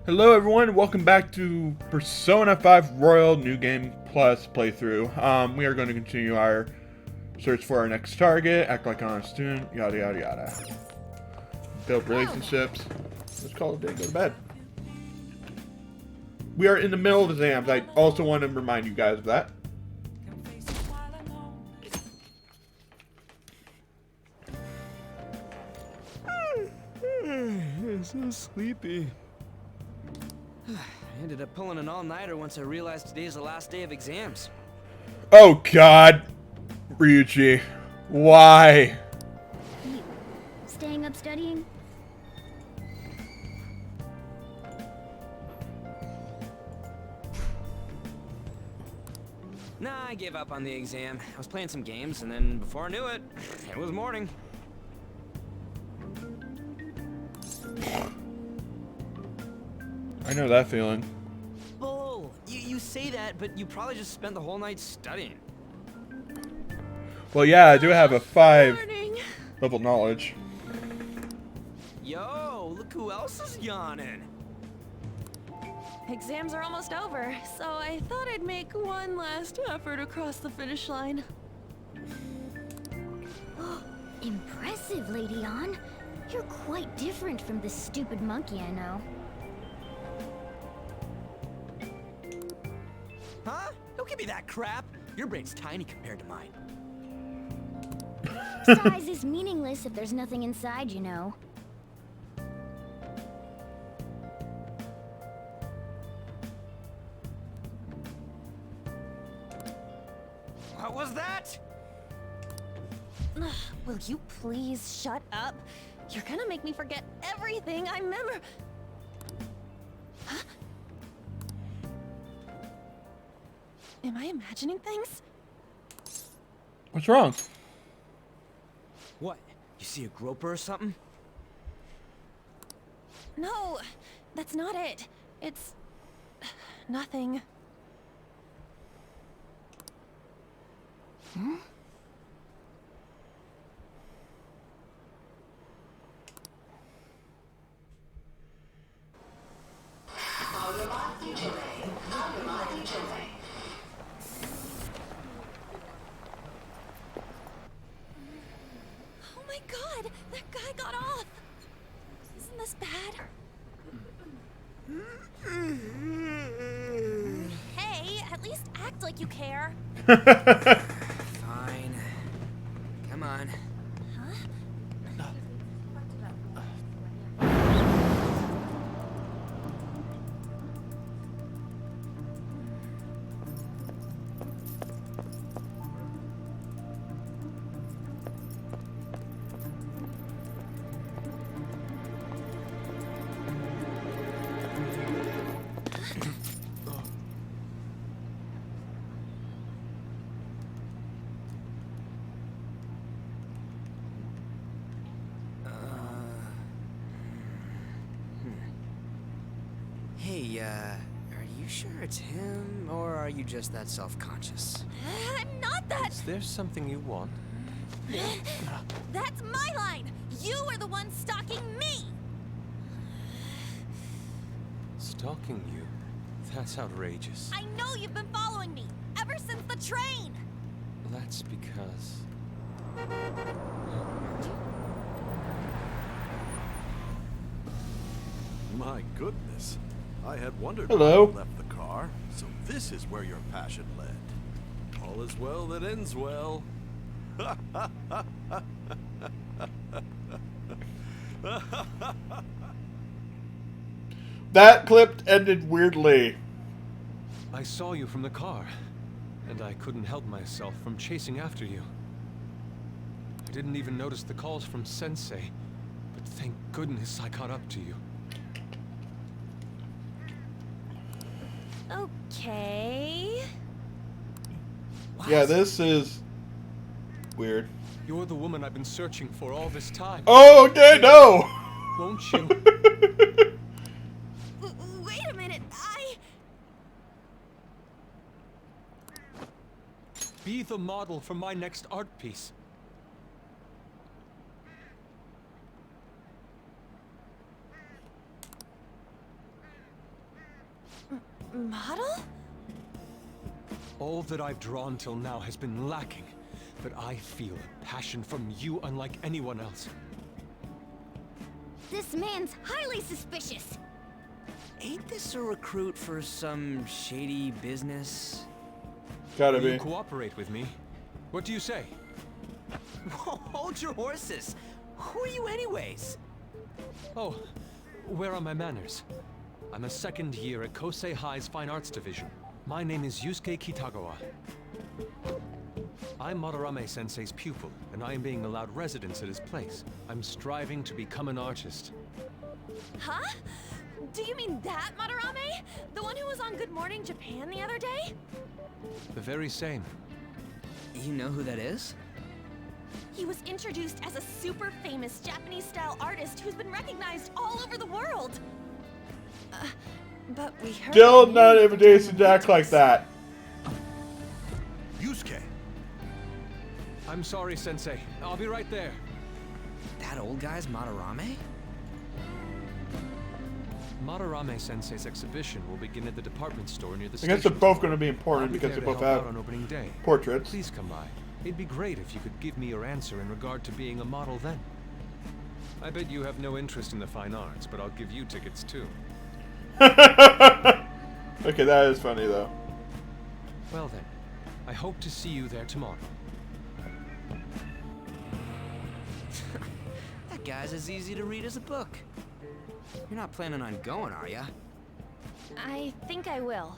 Hello everyone, welcome back to Persona 5 Royal New Game Plus playthrough. We are going to continue our search for our next target, act like an honest student, yada yada yada. Build relationships. Let's call it a day, go to bed. We are in the middle of exams. I also want to remind you guys of that. I'm so sleepy. I ended up pulling an all-nighter once I realized today's the last day of exams. Oh god! Ryuichi. Why? You staying up studying? Nah, I gave up on the exam. I was playing some games, and then before I knew it, it was morning. I know that feeling. Bull! You say that, but you probably just spent the whole night studying. Well, yeah, I do have a 5 level knowledge. Yo, look who else is yawning. Exams are almost over, so I thought I'd make one last effort across the finish line. Impressive, Lady Ann. You're quite different from this stupid monkey I know. Huh? Don't give me that crap. Your brain's tiny compared to mine. Size is meaningless if there's nothing inside, you know. What was that? Will you please shut up? You're gonna make me forget everything I remember. Huh? Am I imagining things? What's wrong? What? You see a groper or something? No, that's not it. It's nothing. Hmm? Oh my god, that guy got off. Isn't this bad? Hey, at least act like you care. Fine. Come on. Hey, are you sure it's him, or are you just that self-conscious? I'm not that. Is there something you want? That's my line. You are the one stalking me. Stalking you? That's outrageous. I know you've been following me ever since the train. That's because... My goodness. I had wondered Hello. why you left the car. So this is where your passion led. All is well that ends well. That clip ended weirdly. I saw you from the car, and I couldn't help myself from chasing after you. I didn't even notice the calls from Sensei, but thank goodness I caught up to you. Okay. Yeah, this is weird. You're the woman I've been searching for all this time. Oh, okay, no! Won't you? Wait a minute. Be the model for my next art piece. Model? All that I've drawn till now has been lacking, but I feel a passion from you unlike anyone else. This man's highly suspicious. Ain't this a recruit for some shady business? Gotta Will you be. cooperate with me? What do you say? Hold your horses. Who are you anyways? Oh, where are my manners? I'm a second year at Kosei High's Fine Arts Division. My name is Yusuke Kitagawa. I'm Madarame-sensei's pupil, and I am being allowed residence at his place. I'm striving to become an artist. Huh? Do you mean that Madarame? The one who was on Good Morning Japan the other day? The very same. You know who that is? He was introduced as a super famous Japanese-style artist who's been recognized all over the world. But we heard... Still not an invitation to act like that. Yusuke! I'm sorry, Sensei. I'll be right there. That old guy's Madarame? Madarame-sensei's exhibition will begin at the department store near the I station. guess they're both going to be I'll important be because there they to both help out have on opening day. portraits. Please come by. It'd be great if you could give me your answer in regard to being a model then. I bet you have no interest in the fine arts, but I'll give you tickets too. Okay, that is funny though. Well then, I hope to see you there tomorrow. That guy's as easy to read as a book. You're not planning on going, are ya? I think I will.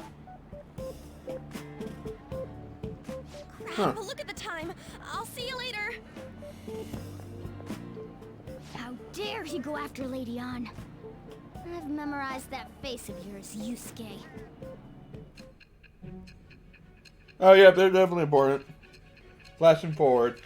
Huh. But look at the time. I'll see you later. How dare he go after Lady Ann? I've memorized that face of yours, Yusuke. Oh yeah, they're definitely important. Flashing forward.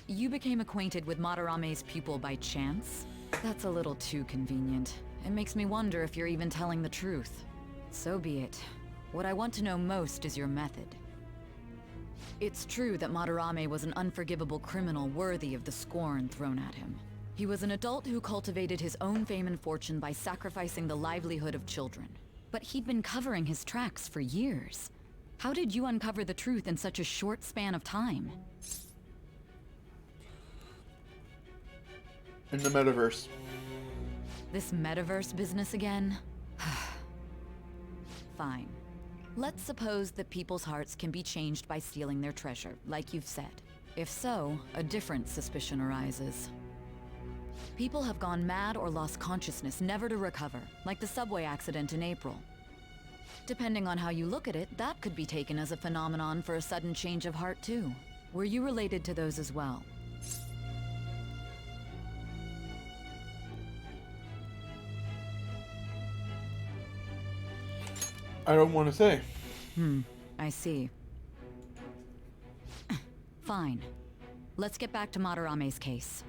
You became acquainted with Madarame's pupil by chance? That's a little too convenient. It makes me wonder if you're even telling the truth. So be it. What I want to know most is your method. It's true that Madarame was an unforgivable criminal worthy of the scorn thrown at him. He was an adult who cultivated his own fame and fortune by sacrificing the livelihood of children. But he'd been covering his tracks for years. How did you uncover the truth in such a short span of time? In the metaverse. This metaverse business again? Fine. Let's suppose that people's hearts can be changed by stealing their treasure, like you've said. If so, a different suspicion arises. People have gone mad or lost consciousness, never to recover, like the subway accident in April. Depending on how you look at it, that could be taken as a phenomenon for a sudden change of heart too. Were you related to those as well? I don't want to say. I see. Fine. Let's get back to Madarame's case.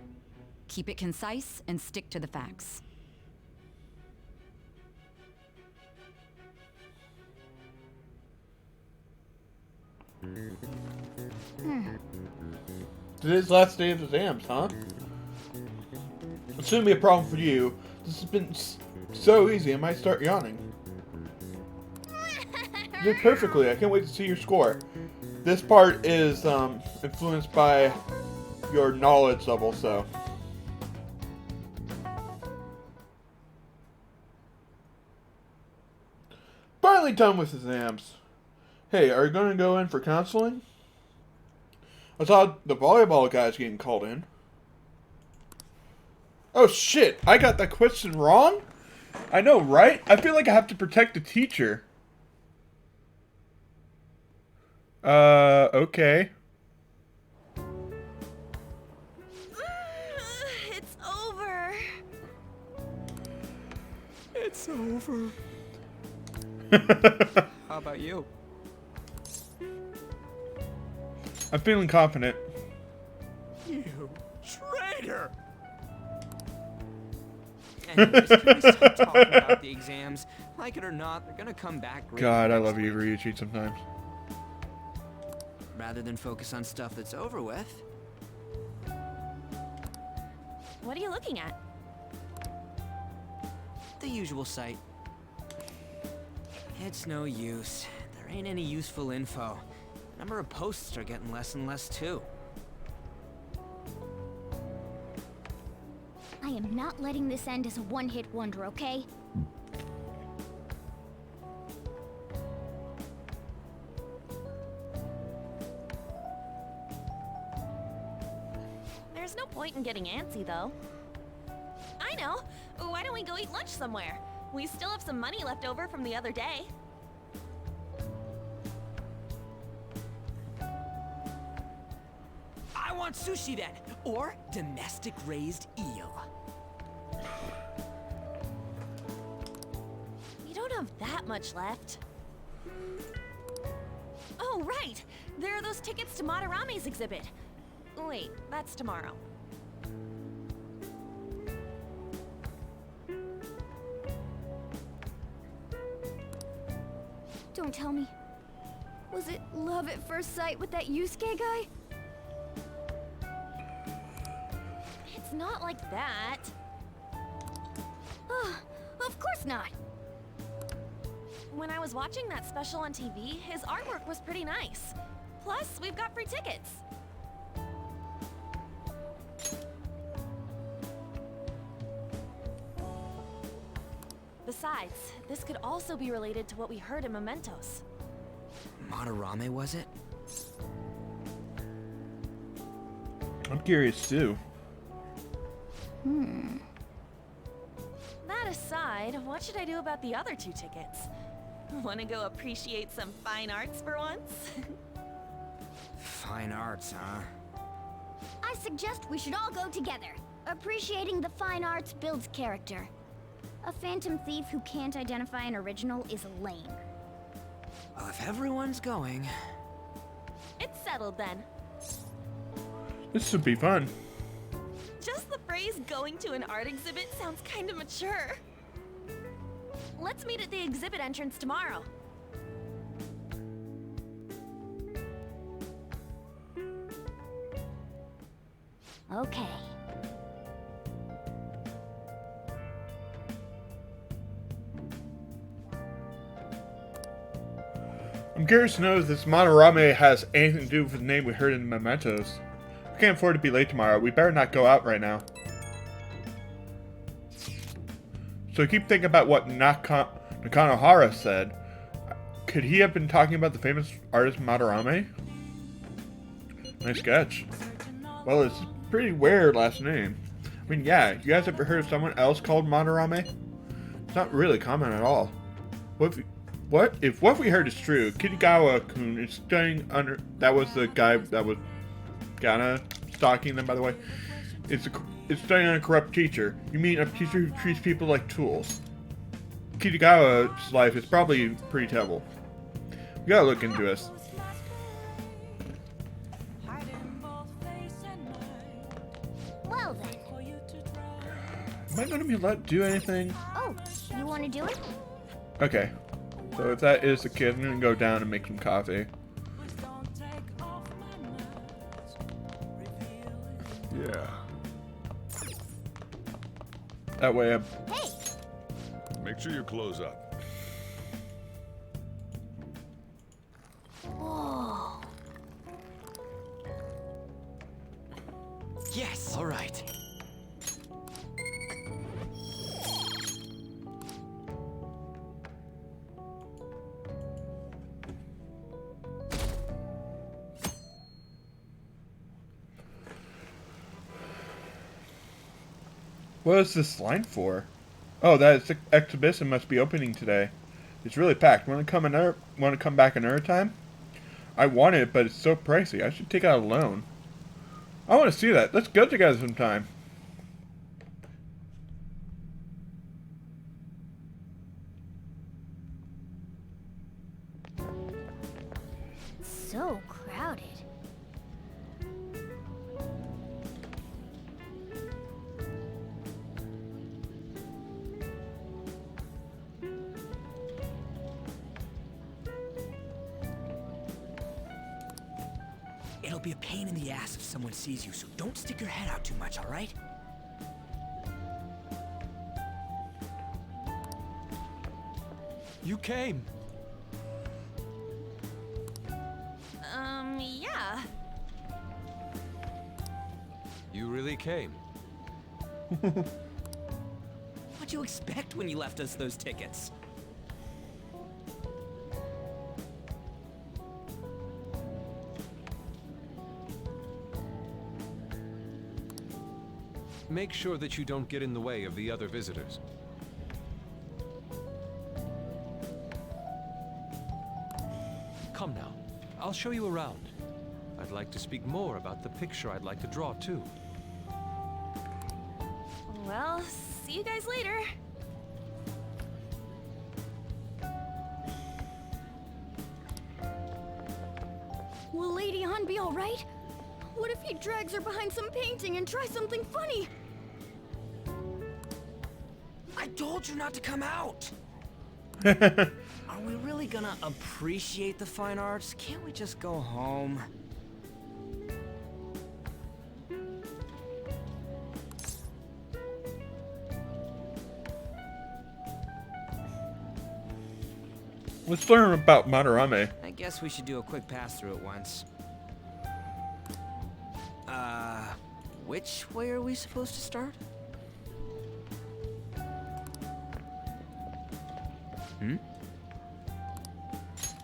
Keep it concise and stick to the facts. Today's last day of exams, huh? It shouldn't be a problem for you. This has been so easy, I might start yawning. You did perfectly. I can't wait to see your score. This part is influenced by your knowledge level, so. Finally done with exams. Hey, are you going to go in for counseling? I saw the volleyball guys getting called in. Oh shit, I got that question wrong? I know, right? I feel like I have to protect the teacher. Okay. It's over. It's over. How about you? I'm feeling confident. You traitor! Anyways, can we stop talking about the exams? Like it or not, they're gonna come back great. God, I love you, Ryuichi, sometimes. rather than focus on stuff that's over with. What are you looking at? The usual site. It's no use. There ain't any useful info. Number of posts are getting less and less too. I am not letting this end as a one-hit wonder, okay? There's no point in getting antsy, though. I know! Why don't we go eat lunch somewhere? We still have some money left over from the other day. I want sushi then, or domestic raised eel. We don't have that much left. Oh, right! There are those tickets to Madarame's exhibit. Wait, that's tomorrow. Don't tell me. Was it love at first sight with that Yusuke guy? It's not like that. Of course not. When I was watching that special on TV, his artwork was pretty nice. Plus, we've got free tickets. Besides, this could also be related to what we heard in Mementos. Madarame, was it? I'm curious too. That aside, what should I do about the other 2 tickets? Want to go appreciate some fine arts for once? Fine arts, huh? I suggest we should all go together. Appreciating the fine arts builds character. A phantom thief who can't identify an original is lame. Well, if everyone's going... It's settled then. This should be fun. Just the phrase going to an art exhibit sounds kind of mature. Let's meet at the exhibit entrance tomorrow. Okay. I'm curious to know if this Madarame has anything to do with the name we heard in Mementos. We can't afford to be late tomorrow. We better not go out right now. So keep thinking about what Nakanohara said. Could he have been talking about the famous artist Madarame? Nice sketch. Well, it's a pretty weird last name. I mean, yeah, you guys ever heard of someone else called Madarame? It's not really common at all. What if what we heard is true? Kitagawa-kun is studying under... That was the guy that was kinda stalking them, by the way. It's studying on a corrupt teacher. You mean a teacher who treats people like tools? Kitagawa's life is probably pretty terrible. We gotta look into this. Well then. Am I gonna be allowed to do anything? Oh, you want to do it? Okay. So if that is the case, I'm gonna go down and make some coffee. Yeah. That way I'm... Hey! Make sure you close up. Whoa. Yes! All right. What is this line for? Oh, that exhibition must be opening today. It's really packed. Want to come back another time? I want it, but it's so pricey. I should take out a loan. I want to see that. Let's go together sometime. So crowded. It'll be a pain in the ass if someone sees you, so don't stick your head out too much, all right? You came. Yeah. You really came. What'd you expect when you left us those tickets? Make sure that you don't get in the way of the other visitors. Come now, I'll show you around. I'd like to speak more about the picture I'd like to draw, too. Well, see you guys later. Will Lady Han be alright? What if he drags her behind some painting and tries something funny? I told you not to come out! Are we really gonna appreciate the fine arts? Can't we just go home? Let's learn about Madarame. I guess we should do a quick pass through it once. Which way are we supposed to start?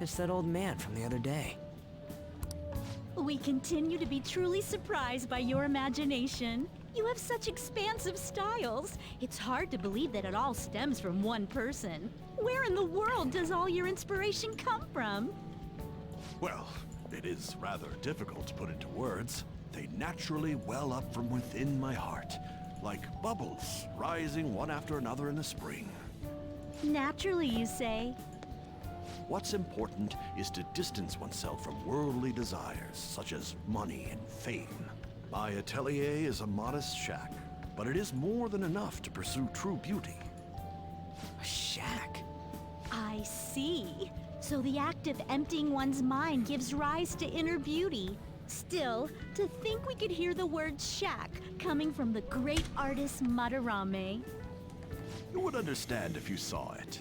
It's that old man from the other day. We continue to be truly surprised by your imagination. You have such expansive styles. It's hard to believe that it all stems from one person. Where in the world does all your inspiration come from? Well, it is rather difficult to put into words. They naturally well up from within my heart, like bubbles rising one after another in the spring. Naturally, you say. What's important is to distance oneself from worldly desires, such as money and fame. My atelier is a modest shack, but it is more than enough to pursue true beauty. A shack? I see. So the act of emptying one's mind gives rise to inner beauty. Still, to think we could hear the word shack coming from the great artist Madarame. You would understand if you saw it.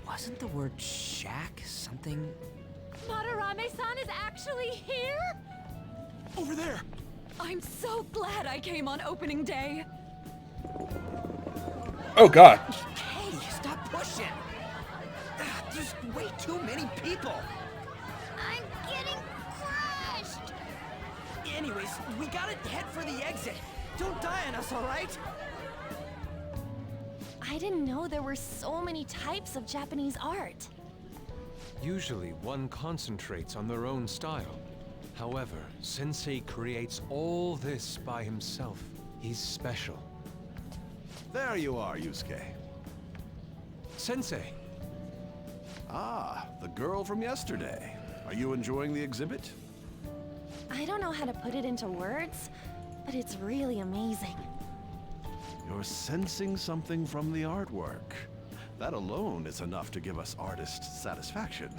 Wasn't the word shack something? Madarame-san is actually here? Over there! I'm so glad I came on opening day. Oh god. Hey, stop pushing! There's way too many people! I'm getting crushed! Anyways, we gotta head for the exit. Don't die on us, alright? I didn't know there were so many types of Japanese art. Usually, one concentrates on their own style. However, Sensei creates all this by himself. He's special. There you are, Yusuke. Sensei! Ah, the girl from yesterday. Are you enjoying the exhibit? I don't know how to put it into words, but it's really amazing. You're sensing something from the artwork. That alone is enough to give us artist satisfaction.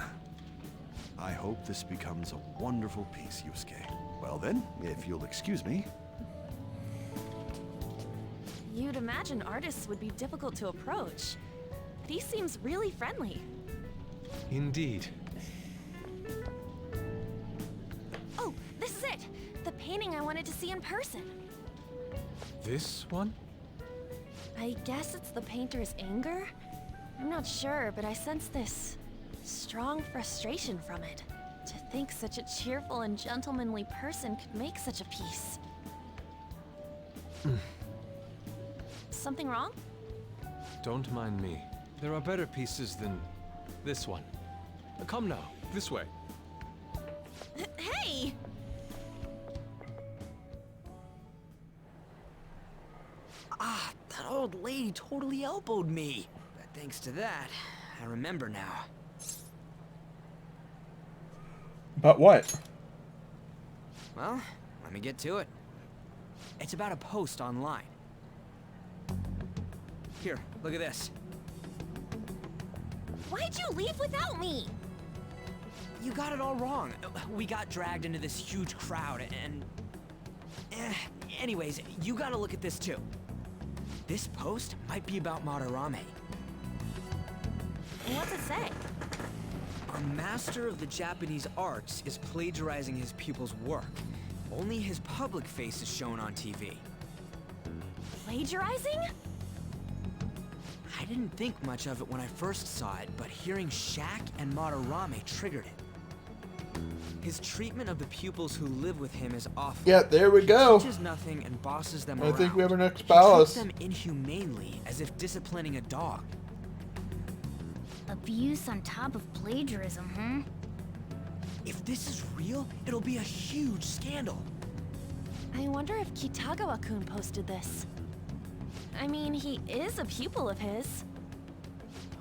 I hope this becomes a wonderful piece, Yusuke. Well then, if you'll excuse me. You'd imagine artists would be difficult to approach, but he seems really friendly. Indeed. Oh, this is it! The painting I wanted to see in person. This one? I guess it's the painter's anger? I'm not sure, but I sense this strong frustration from it. To think such a cheerful and gentlemanly person could make such a piece. Something wrong? Don't mind me. There are better pieces than this one. Come now, this way. Hey! Ah, that old lady totally elbowed me. But thanks to that, I remember now. But what? Well, let me get to it. It's about a post online. Here, look at this. Why'd you leave without me? You got it all wrong. We got dragged into this huge crowd and... Anyways, you gotta look at this too. This post might be about Madarame. What's it say? A master of the Japanese arts is plagiarizing his pupil's work. Only his public face is shown on TV. Plagiarizing? I didn't think much of it when I first saw it, but hearing Shaq and Madarame triggered it. His treatment of the pupils who live with him is awful. Yeah, there we go. He teaches nothing and bosses them I around. think we have our next He palace. treats them inhumanely, as if disciplining a dog. Abuse on top of plagiarism, huh? If this is real, it'll be a huge scandal. I wonder if Kitagawa-kun posted this. I mean, he is a pupil of his.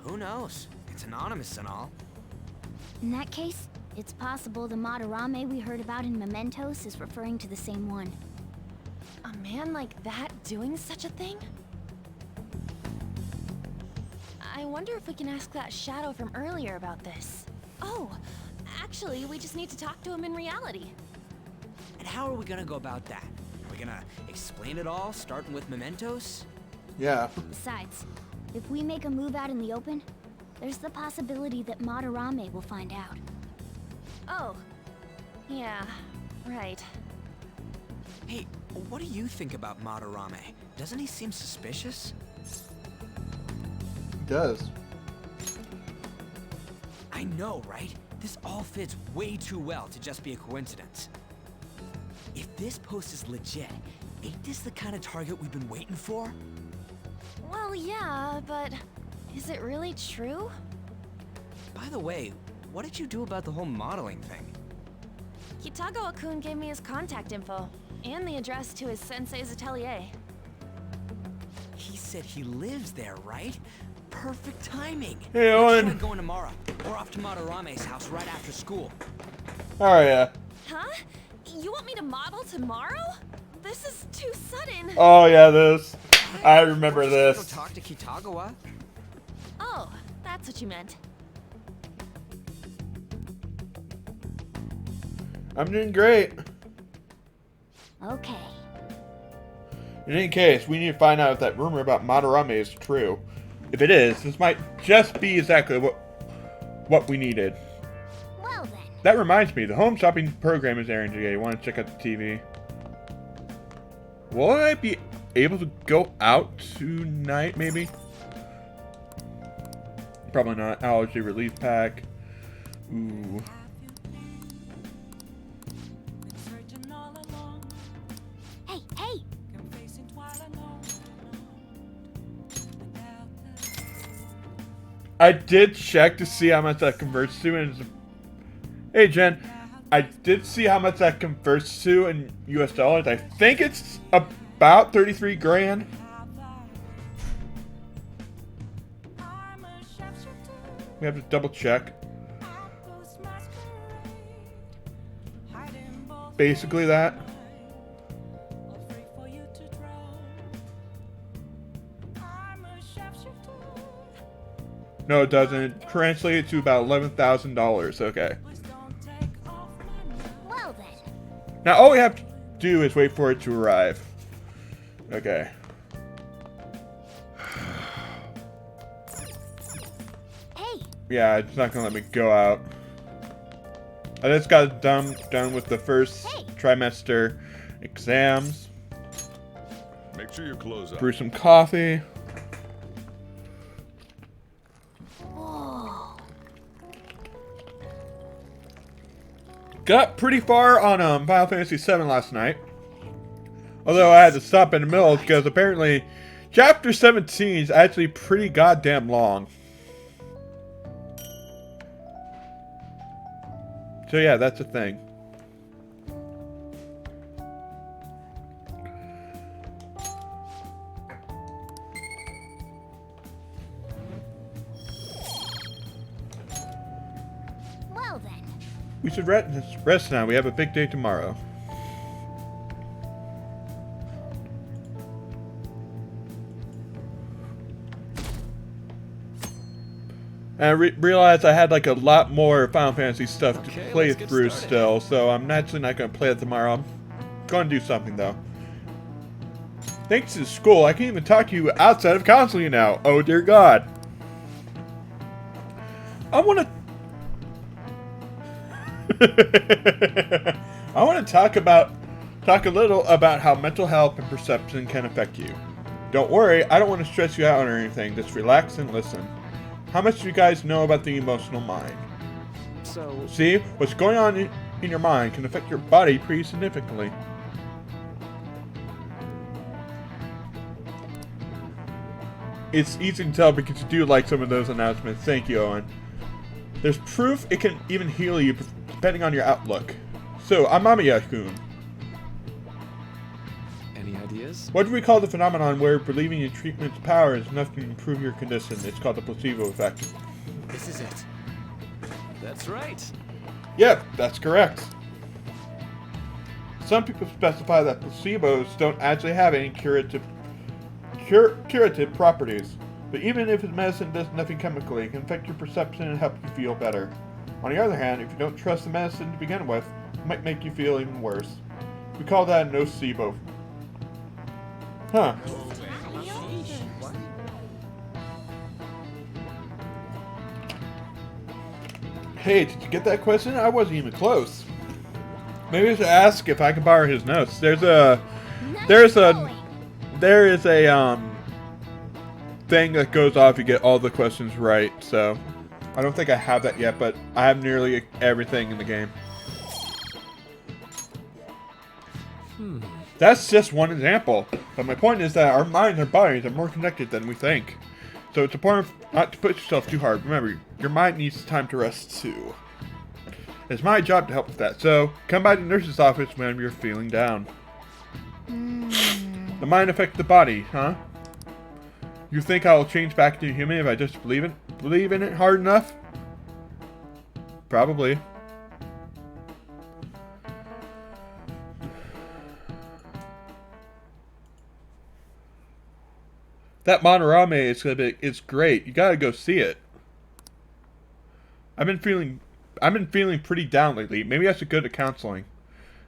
Who knows? It's anonymous and all. In that case, it's possible the Madarame we heard about in Mementos is referring to the same one. A man like that doing such a thing? I wonder if we can ask that shadow from earlier about this. Oh, actually, we just need to talk to him in reality. And how are we gonna go about that? Are we gonna explain it all, starting with Mementos? Yeah. Besides, if we make a move out in the open, there's the possibility that Madarame will find out. Oh, yeah, right. Hey, what do you think about Madarame? Doesn't he seem suspicious? It does. I know, right? This all fits way too well to just be a coincidence. If this post is legit, ain't this the kind of target we've been waiting for? Well, yeah, but is it really true? By the way, what did you do about the whole modeling thing? Kitagawa-kun gave me his contact info and the address to his sensei's atelier. He said he lives there, right? Perfect timing. Hey, Let's Owen. try going tomorrow. We're off to Madarame's house right after school. Oh, yeah. Huh? You want me to model tomorrow? This is too sudden. Oh, yeah, this. I remember We're just this. gonna go talk to Kitagawa. Oh, that's what you meant. I'm doing great. Okay. In any case, we need to find out if that rumor about Madarame is true. If it is, this might just be exactly what we needed. Well then. That reminds me, the home shopping program is airing today. You want to check out the TV? Will I be able to go out tonight, maybe? Probably not. Allergy relief pack. Ooh. Hey, hey! I did check to see how much that converts to, and hey Jen, I did see how much that converts to in US dollars. I think it's about 33 grand. We have to double check. Basically that. No, it doesn't. Translate it to about $11,000. Okay. Well then. Now all we have to do is wait for it to arrive. Okay. Hey! Yeah, it's not gonna let me go out. I just got done with the first trimester exams. Make sure you close up. Brew some coffee. Whoa. Got pretty far on Final Fantasy VII last night. Although I had to stop in the middle because apparently Chapter 17 is actually pretty goddamn long. So yeah, that's a thing. Well then. We should rest now. We have a big day tomorrow. And I realized I had like a lot more Final Fantasy stuff to Okay, play let's get through started. still, so I'm naturally not going to play it tomorrow. I'm going to do something though. Thanks to school, I can even talk to you outside of counseling now. Oh dear God. I want to... I want to talk a little about how mental health and perception can affect you. Don't worry, I don't want to stress you out or anything. Just relax and listen. How much do you guys know about the emotional mind? So, See, what's going on in your mind can affect your body pretty significantly. It's easy to tell because you do like some of those announcements. Thank you, Owen. There's proof it can even heal you depending on your outlook. So, Amamiya-kun. any ideas? What do we call the phenomenon where believing in treatment's power is enough to improve your condition? It's called the placebo effect. This is it. That's right. Yep, that's correct. Some people specify that placebos don't actually have any curative properties. But even if medicine does nothing chemically, it can affect your perception and help you feel better. On the other hand, if you don't trust the medicine to begin with, it might make you feel even worse. We call that a nocebo. Huh. Hey, did you get that question? I wasn't even close. Maybe I should ask if I can borrow his notes. There is a thing that goes off if you get all the questions right, so I don't think I have that yet, but I have nearly everything in the game. That's just one example, but my point is that our minds and bodies are more connected than we think. So it's important not to push yourself too hard. Remember, your mind needs time to rest too. It's my job to help with that, so come by the nurse's office when you're feeling down. The mind affects the body, huh? You think I will change back into a human if I just believe in it hard enough? Probably. That Monorame is great. You gotta go see it. I've been feeling pretty down lately. Maybe I should go to counseling.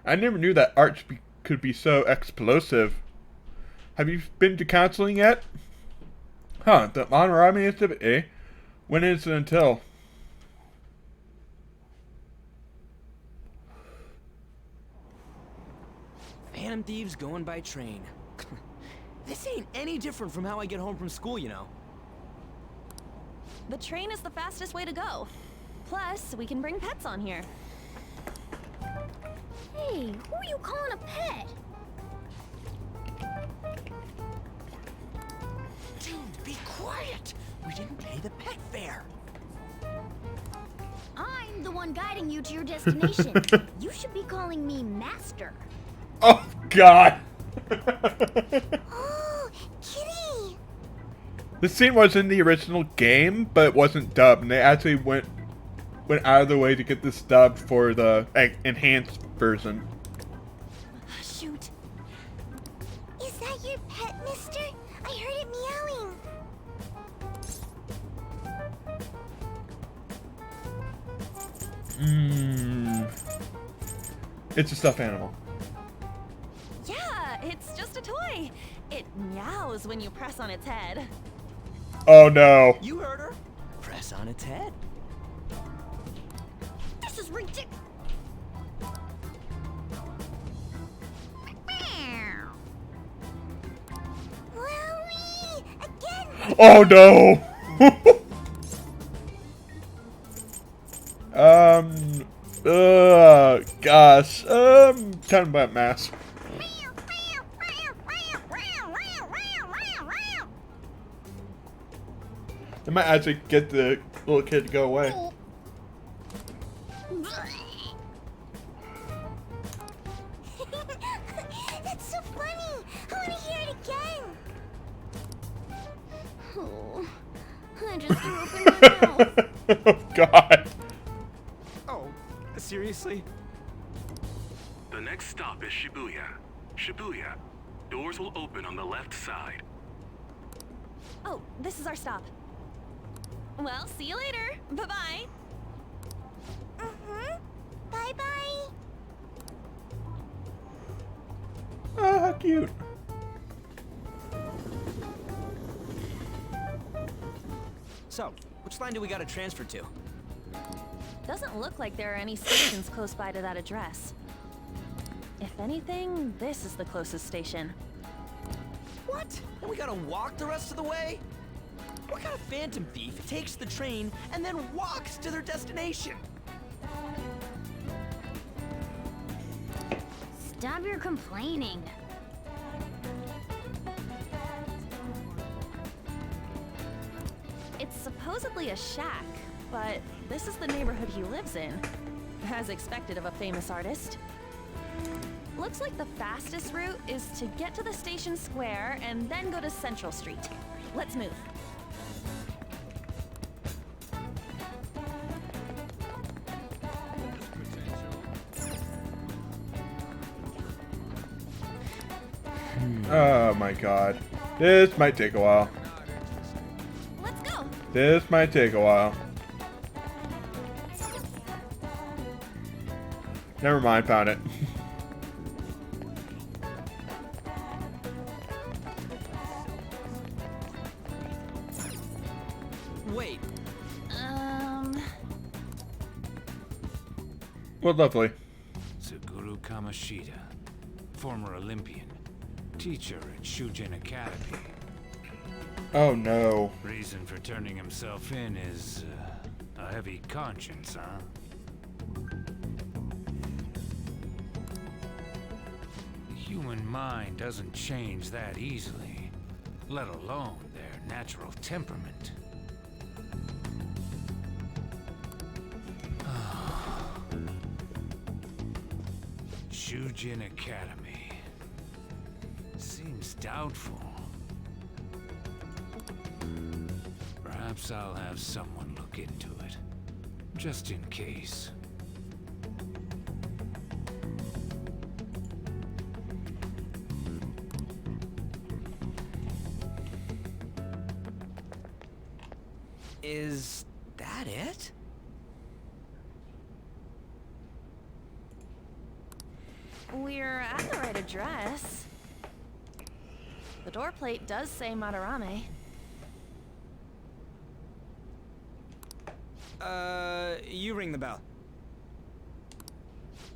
I never knew that art could be so explosive. Have you been to counseling yet? Huh, the Monorame exhibit, eh? When is it until? Phantom thieves going by train. This ain't any different from how I get home from school, you know. The train is the fastest way to go. Plus, we can bring pets on here. Hey, who are you calling a pet? Dude, be quiet! We didn't pay the pet fare. I'm the one guiding you to your destination. You should be calling me Master. Oh, God! Oh, kitty! This scene was in the original game, but it wasn't dubbed, and they actually went out of their way to get this dubbed for the enhanced version. Shoot. Is that your pet, mister? I heard it meowing. It's a stuffed animal. Yeah, it's just a toy. It meows when you press on its head. Oh no. You heard her. Press on its head. This is ridiculous. Chloe! Again! Oh no. Gosh. Tell me about mass. They might actually get the little kid to go away. That's so funny! I want to hear it again! Oh, I just threw up in my mouth. Oh God. Oh, seriously? The next stop is Shibuya. Shibuya. Doors will open on the left side. Oh, this is our stop. Well, see you later. Bye-bye. Bye-bye. Oh, how cute. So, which line do we gotta transfer to? Doesn't look like there are any stations close by to that address. If anything, this is the closest station. What? And we gotta walk the rest of the way? What kind of phantom thief takes the train and then walks to their destination? Stop your complaining. It's supposedly a shack, but this is the neighborhood he lives in. As expected of a famous artist. Looks like the fastest route is to get to the station square and then go to Central Street. Let's move. Oh my god. This might take a while. Let's go. This might take a while. Never mind, found it. Wait, Well, lovely. Suguru Kamoshida, former Olympian, teacher at Shujin Academy. Oh no. Reason for turning himself in is a heavy conscience, huh? The human mind doesn't change that easily, let alone their natural temperament. Shujin Academy. Seems doubtful. Perhaps I'll have someone look into it, just in case. is that it? We're at the right address. The door plate does say Madarame. You ring the bell.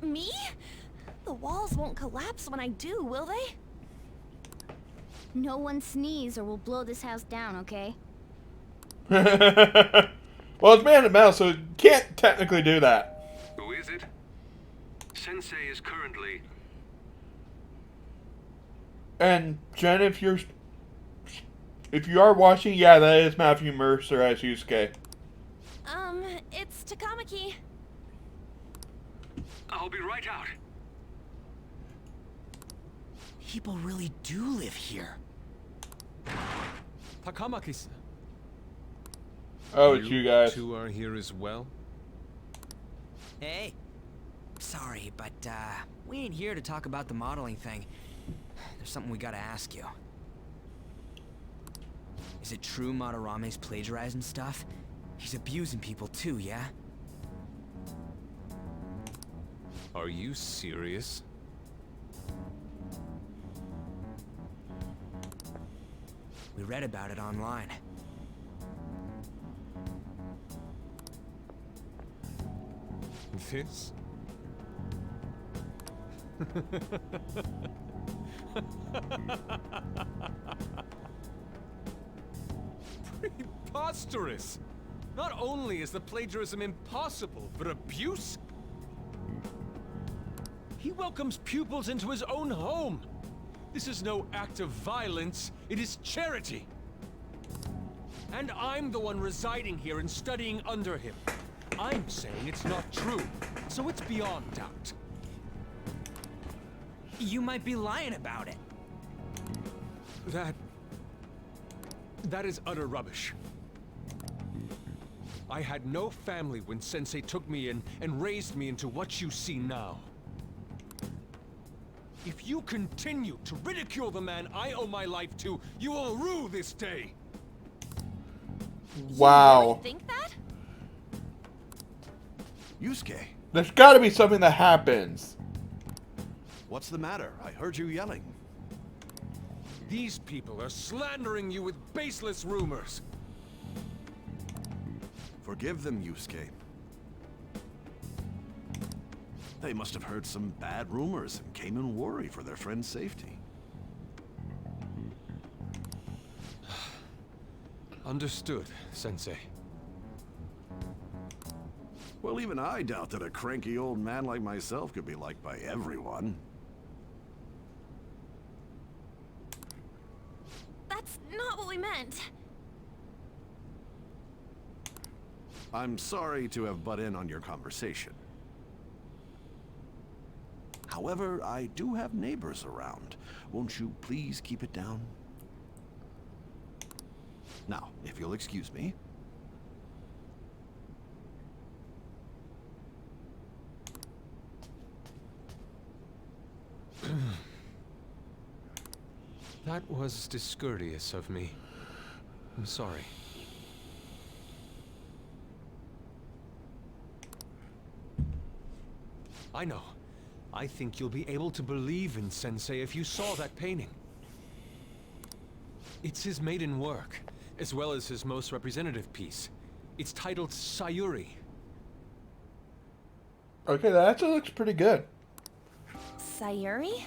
Me? The walls won't collapse when I do, will they? No one sneeze or we'll blow this house down, okay? Well, it's man to mouse, so it can't technically do that. Who is it? Sensei is currently... And Jen, if you are watching, yeah, that is Matthew Mercer as Yusuke. It's Takamaki. I'll be right out. People really do live here. Takamaki-san. Oh, it's you guys. Two are here as well? Hey. Sorry, but, we ain't here to talk about the modeling thing. There's something we gotta ask you. Is it true Madarame's plagiarizing stuff? He's abusing people too, yeah? Are you serious? We read about it online. This? Preposterous! Not only is the plagiarism impossible, but abuse? He welcomes pupils into his own home! This is no act of violence, it is charity! And I'm the one residing here and studying under him. I'm saying it's not true, so it's beyond doubt. You might be lying about it. That is utter rubbish. I had no family when Sensei took me in and raised me into what you see now. If you continue to ridicule the man I owe my life to, you will rue this day. Wow. You really think that? Yusuke, There's got to be something that happens. what's the matter? I heard you yelling. These people are slandering you with baseless rumors. Forgive them, Yusuke. They must have heard some bad rumors and came in worry for their friend's safety. Understood, Sensei. Well, even I doubt that a cranky old man like myself could be liked by everyone. That's not what we meant. I'm sorry to have butt in on your conversation. However, I do have neighbors around. Won't you please keep it down? Now, if you'll excuse me. That was discourteous of me. I'm sorry. I know. I think you'll be able to believe in Sensei if you saw that painting. It's his maiden work, as well as his most representative piece. It's titled Sayuri. Okay, that actually looks pretty good. Sayuri?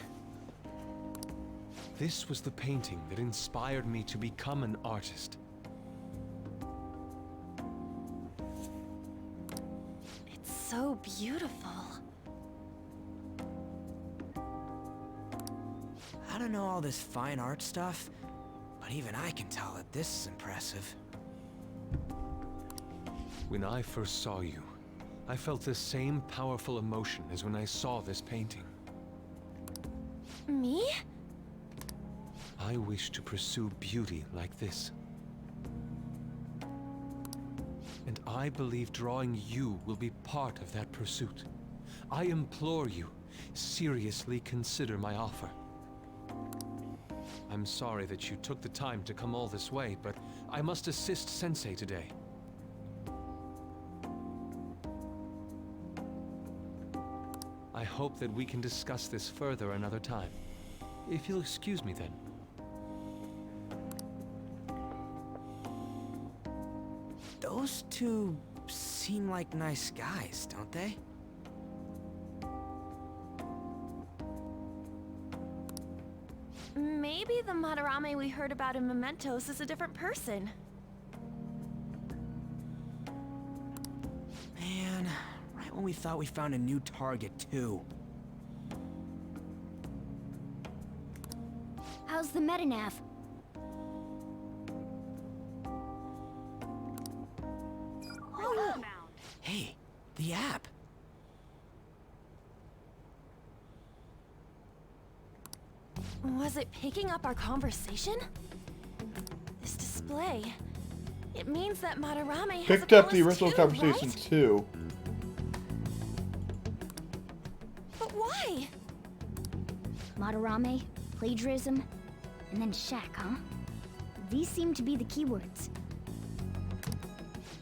This was the painting that inspired me to become an artist. It's so beautiful. I don't know all this fine art stuff, but even I can tell that this is impressive. When I first saw you, I felt the same powerful emotion as when I saw this painting. Me? I wish to pursue beauty like this. And I believe drawing you will be part of that pursuit. I implore you, seriously consider my offer. I'm sorry that you took the time to come all this way, but I must assist Sensei today. I hope that we can discuss this further another time. If you'll excuse me then. Those two seem like nice guys, don't they? Maybe the Madarame we heard about in Mementos is a different person. Man, right when we thought we found a new target, too. How's the metanav? Hey, the app. Was it picking up our conversation? This display. It means that Madarame has Picked a up the palace original too, conversation right? too. But why? Madarame, plagiarism, and then shack, huh? These seem to be the keywords.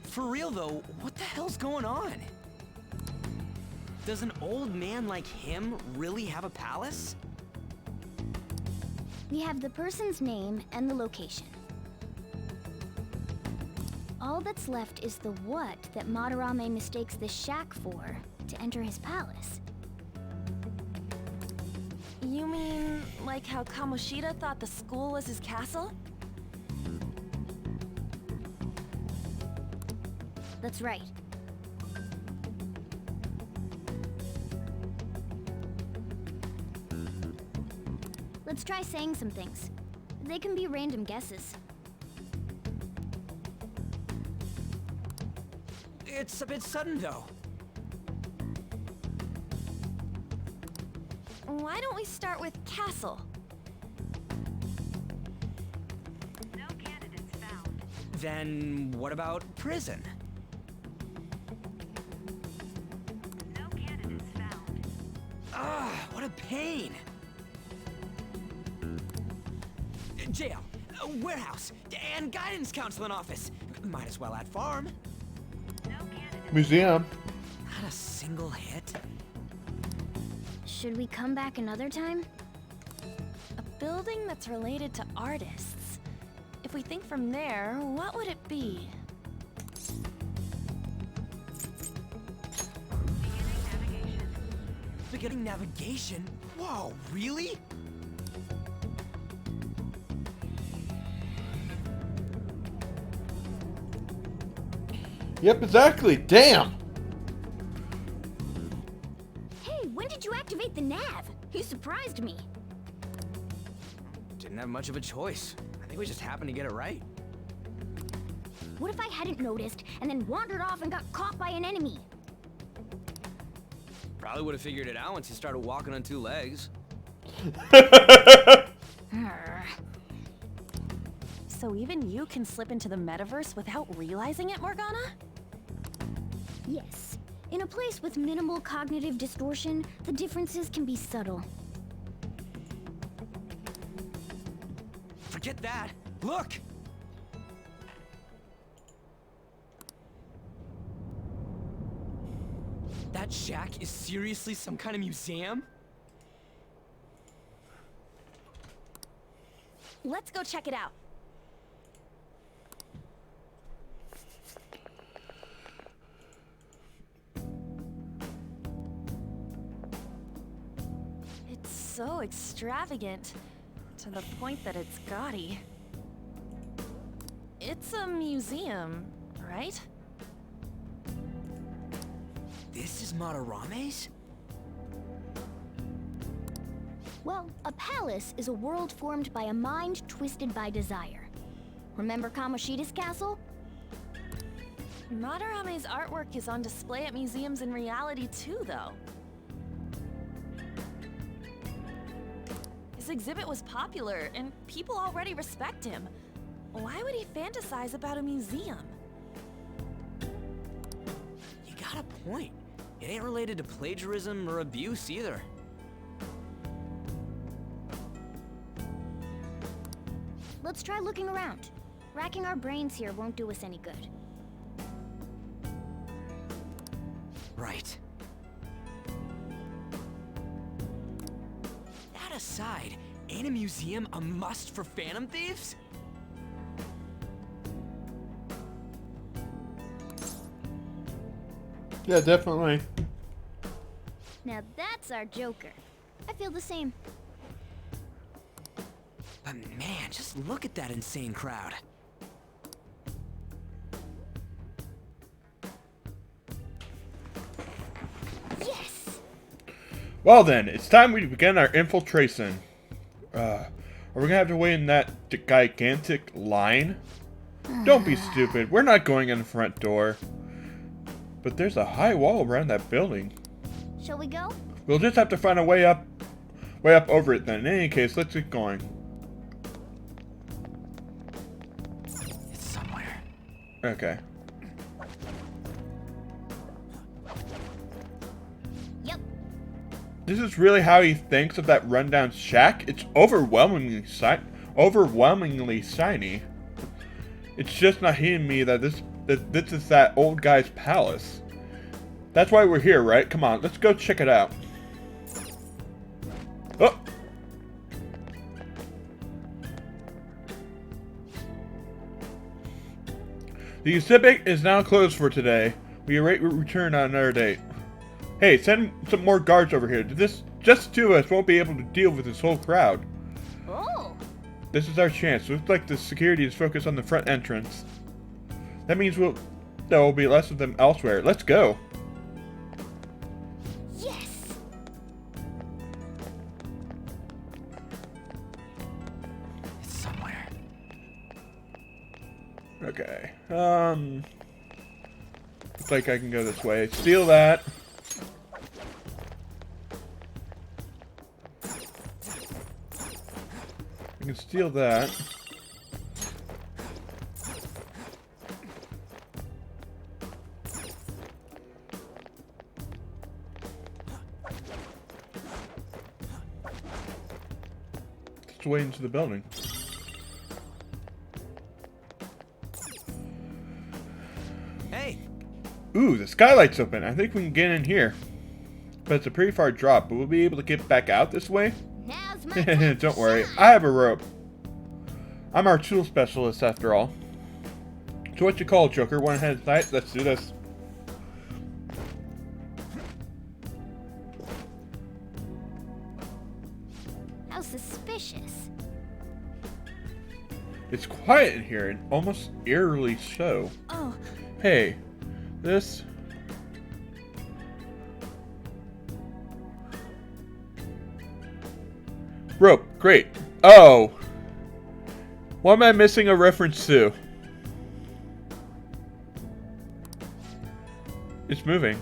For real though, what the hell's going on? Does an old man like him really have a palace? We have the person's name and the location. All that's left is the what that Madarame mistakes this shack for to enter his palace. You mean like how Kamoshida thought the school was his castle? That's right. Let's try saying some things. They can be random guesses. It's a bit sudden though. Why don't we start with castle? No candidates found. Then what about prison? No candidates found. Ah, what a pain! Jail, warehouse, and guidance counseling office. Might as well add farm. Museum. Not a single hit. Should we come back another time? A building that's related to artists. If we think from there, what would it be? Beginning navigation? Whoa, really? Yep, exactly. Damn. Hey, when did you activate the nav? You surprised me. Didn't have much of a choice. I think we just happened to get it right. What if I hadn't noticed and then wandered off and got caught by an enemy? Probably would have figured it out once you started walking on two legs. So even you can slip into the metaverse without realizing it, Morgana? Yes. In a place with minimal cognitive distortion, the differences can be subtle. Forget that. Look! That shack is seriously some kind of museum? Let's go check it out. It's so extravagant, to the point that it's gaudy. It's a museum, right? This is Madarame's? Well, a palace is a world formed by a mind twisted by desire. Remember Kamoshida's castle? Madarame's artwork is on display at museums in reality too, though. His exhibit was popular, and people already respect him. Why would he fantasize about a museum? You got a point. It ain't related to plagiarism or abuse either. Let's try looking around. Racking our brains here won't do us any good. Right. That aside, ain't a museum a must for Phantom Thieves? Yeah, definitely. Now that's our Joker. I feel the same. But man, just look at that insane crowd. Yes! Well then, it's time we begin our infiltration. Are we gonna have to wait in that gigantic line? Don't be stupid. We're not going in the front door. But there's a high wall around that building. Shall we go? We'll just have to find a way up over it then. In any case, let's get going. It's somewhere. Okay. Yep. This is really how he thinks of that rundown shack. It's overwhelmingly shiny. It's just not hitting me that this is that old guy's palace. That's why we're here, right? Come on, let's go check it out. Oh! The exhibit is now closed for today. We await return on another date. Hey, send some more guards over here. Just the two of us won't be able to deal with this whole crowd. Oh! This is our chance. Looks like the security is focused on the front entrance. That means there will be less of them elsewhere. Let's go. Yes! It's somewhere. Okay. Looks like I can go this way. Steal that. I can steal that. Way into the building. Ooh, the skylight's open. I think we can get in here. But it's a pretty far drop. But we'll be able to get back out this way? Now's my time Don't to worry. shine. I have a rope. I'm our tool specialist after all. So what you call, Joker? One ahead of sight? Let's do this. How suspicious. It's quiet in here and almost eerily so. Oh, Hey, this... Rope, great. Oh! What am I missing a reference to? It's moving.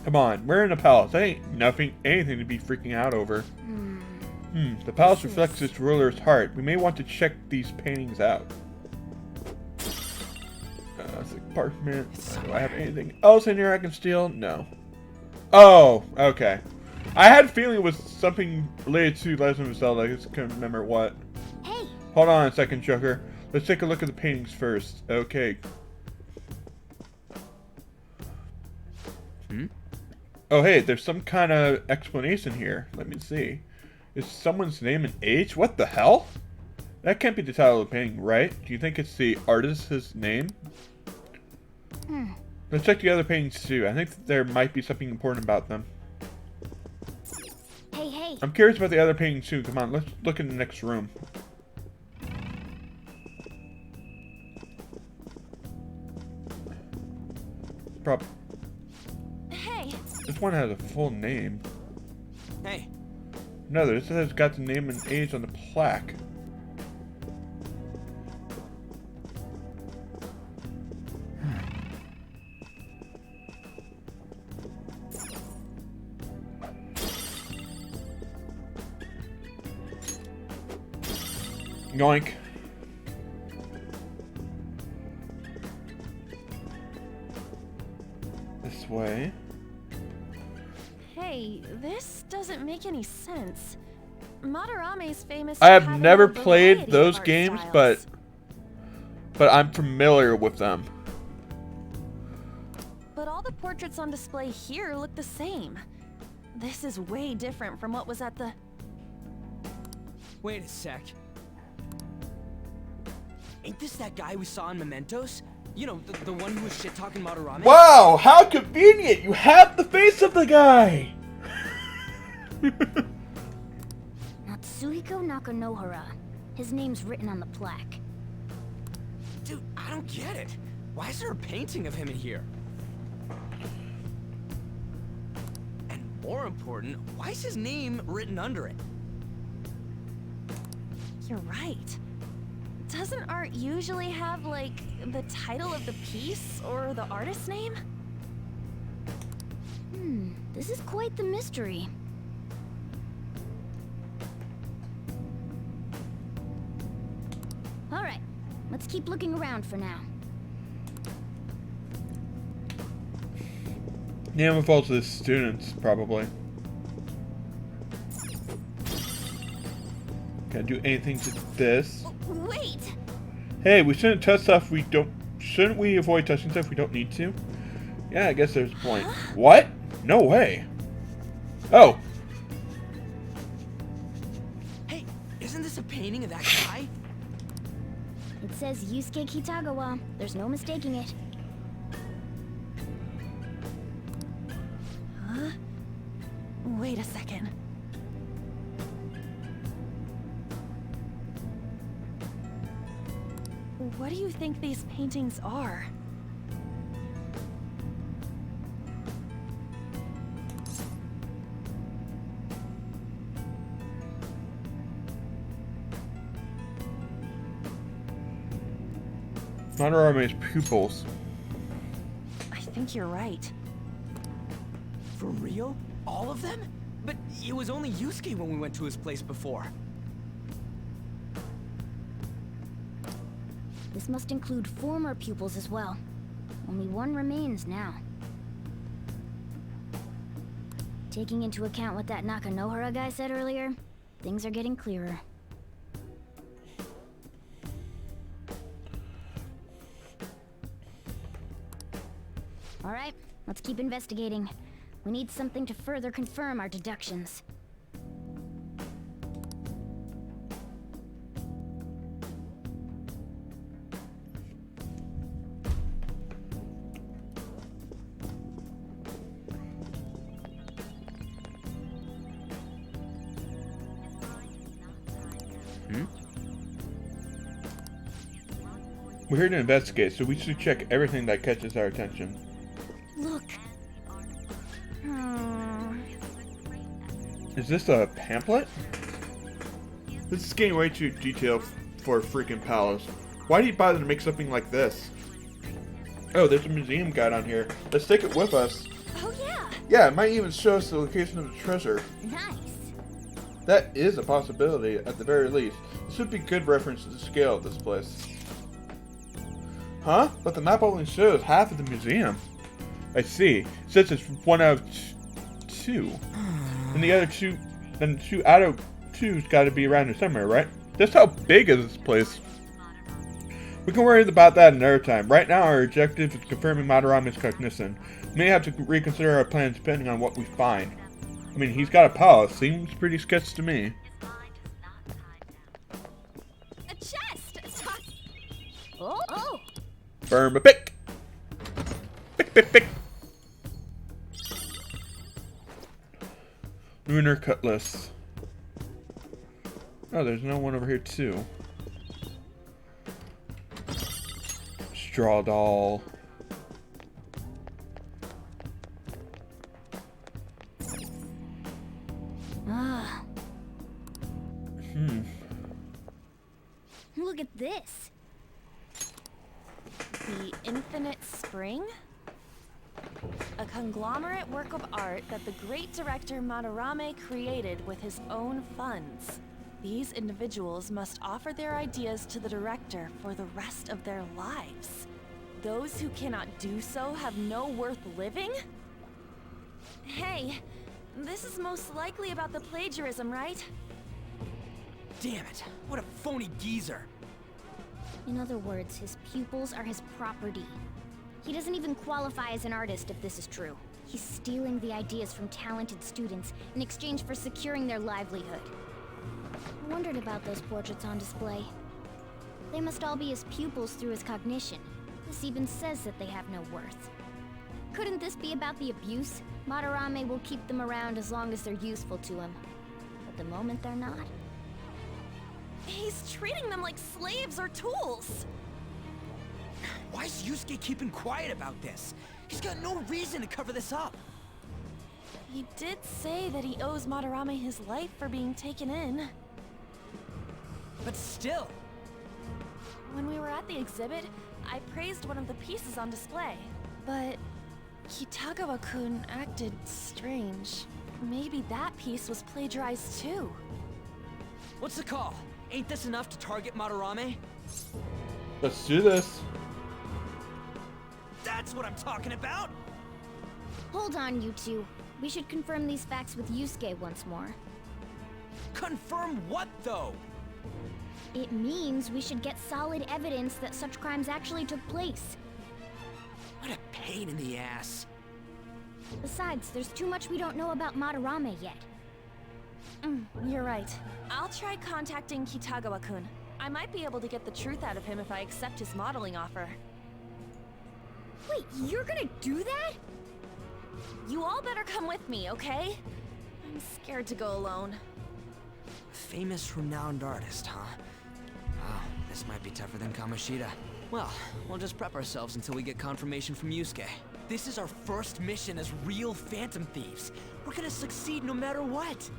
Come on, we're in a palace. That ain't anything to be freaking out over. The palace reflects its ruler's heart. We may want to check these paintings out. That's apartment. Do I have anything else in here I can steal? No. Oh, okay. I had a feeling it was something related to Legend of Zelda. I just couldn't remember what. Hey, Hold on a second, Joker. Let's take a look at the paintings first. Okay. Oh, hey, there's some kind of explanation here. Let me see. Is someone's name and age? What the hell? That can't be the title of the painting, right? Do you think it's the artist's name? Let's check the other paintings too. I think there might be something important about them. hey. I'm curious about the other paintings too. Come on, let's look in the next room. hey. This one has a full name. Hey, No, this has got the name and age on the plaque. Yoink. This way. Hey, this doesn't make any sense. Madarame's famous I for have having never a played variety of those art games, styles. but I'm familiar with them. But all the portraits on display here look the same. This is way different from what was at the... wait a sec. Ain't this that guy we saw in Mementos? You know, the one who was shit-talking Madarame? Wow, how convenient! You have the face of the guy! Natsuhiko Nakanohara. His name's written on the plaque. Dude, I don't get it. Why is there a painting of him in here? And more important, why is his name written under it? You're right. Doesn't art usually have, like, the title of the piece or the artist's name? This is quite the mystery. Alright, let's keep looking around for now. Name of all to the students, probably. Can I do anything to this? Wait! Hey, we shouldn't touch stuff we don't... Shouldn't we avoid touching stuff we don't need to? Yeah, I guess there's a point. What? No way. Oh. Hey, isn't this a painting of that guy? It says Yusuke Kitagawa. There's no mistaking it. Huh? Wait a second. What do you think these paintings are? Madarame's pupils. I think you're right. For real? All of them? But it was only Yusuke when we went to his place before. This must include former pupils as well. Only one remains now. Taking into account what that Nakanohara guy said earlier, things are getting clearer. All right, let's keep investigating. We need something to further confirm our deductions. We're here to investigate, so we should check everything that catches our attention. Look. Is this a pamphlet? This is getting way too detailed for a freaking palace. Why do you bother to make something like this? Oh, there's a museum guide on here. Let's take it with us. Oh yeah. Yeah, it might even show us the location of the treasure. Nice. That is a possibility, at the very least. This would be good reference to the scale of this place. Huh? But the map only shows half of the museum. I see. It says it's 1 out of 2. And the other 2, then 2 out of 2's got to be around here somewhere, right? Just how big is this place? We can worry about that another time. Right now, our objective is confirming Madarame's cognition. We may have to reconsider our plans depending on what we find. I mean, he's got a palace. Seems pretty sketchy to me. A chest! Oh! Burn a pick! Pick, pick, pick! Lunar Cutlass. Oh, there's no one over here, too. Straw doll. Look at this. The Infinite Spring? A conglomerate work of art that the great director Madarame created with his own funds. These individuals must offer their ideas to the director for the rest of their lives. Those who cannot do so have no worth living? Hey, this is most likely about the plagiarism, right? Damn it, what a phony geezer. In other words, his pupils are his property. He doesn't even qualify as an artist if this is true. He's stealing the ideas from talented students in exchange for securing their livelihood. I wondered about those portraits on display. They must all be his pupils through his cognition. This even says that they have no worth. Couldn't this be about the abuse? Madarame will keep them around as long as they're useful to him. But the moment they're not... He's treating them like slaves or tools! Why is Yusuke keeping quiet about this? He's got no reason to cover this up. He did say that he owes Madarame his life for being taken in. But still... When we were at the exhibit, I praised one of the pieces on display. But Kitagawa-kun acted strange. Maybe that piece was plagiarized too. What's the call? Ain't this enough to target Madarame? Let's do this. That's what I'm talking about! Hold on, you two. We should confirm these facts with Yusuke once more. Confirm what, though? It means we should get solid evidence that such crimes actually took place. What a pain in the ass. Besides, there's too much we don't know about Madarame yet. You're right. I'll try contacting Kitagawa-kun. I might be able to get the truth out of him if I accept his modeling offer. Wait, you're gonna do that? You all better come with me, okay? I'm scared to go alone. Famous, renowned artist, huh? Wow, this might be tougher than Kamoshida. Well, we'll just prep ourselves until we get confirmation from Yusuke. This is our first mission as real Phantom Thieves. We're gonna succeed no matter what.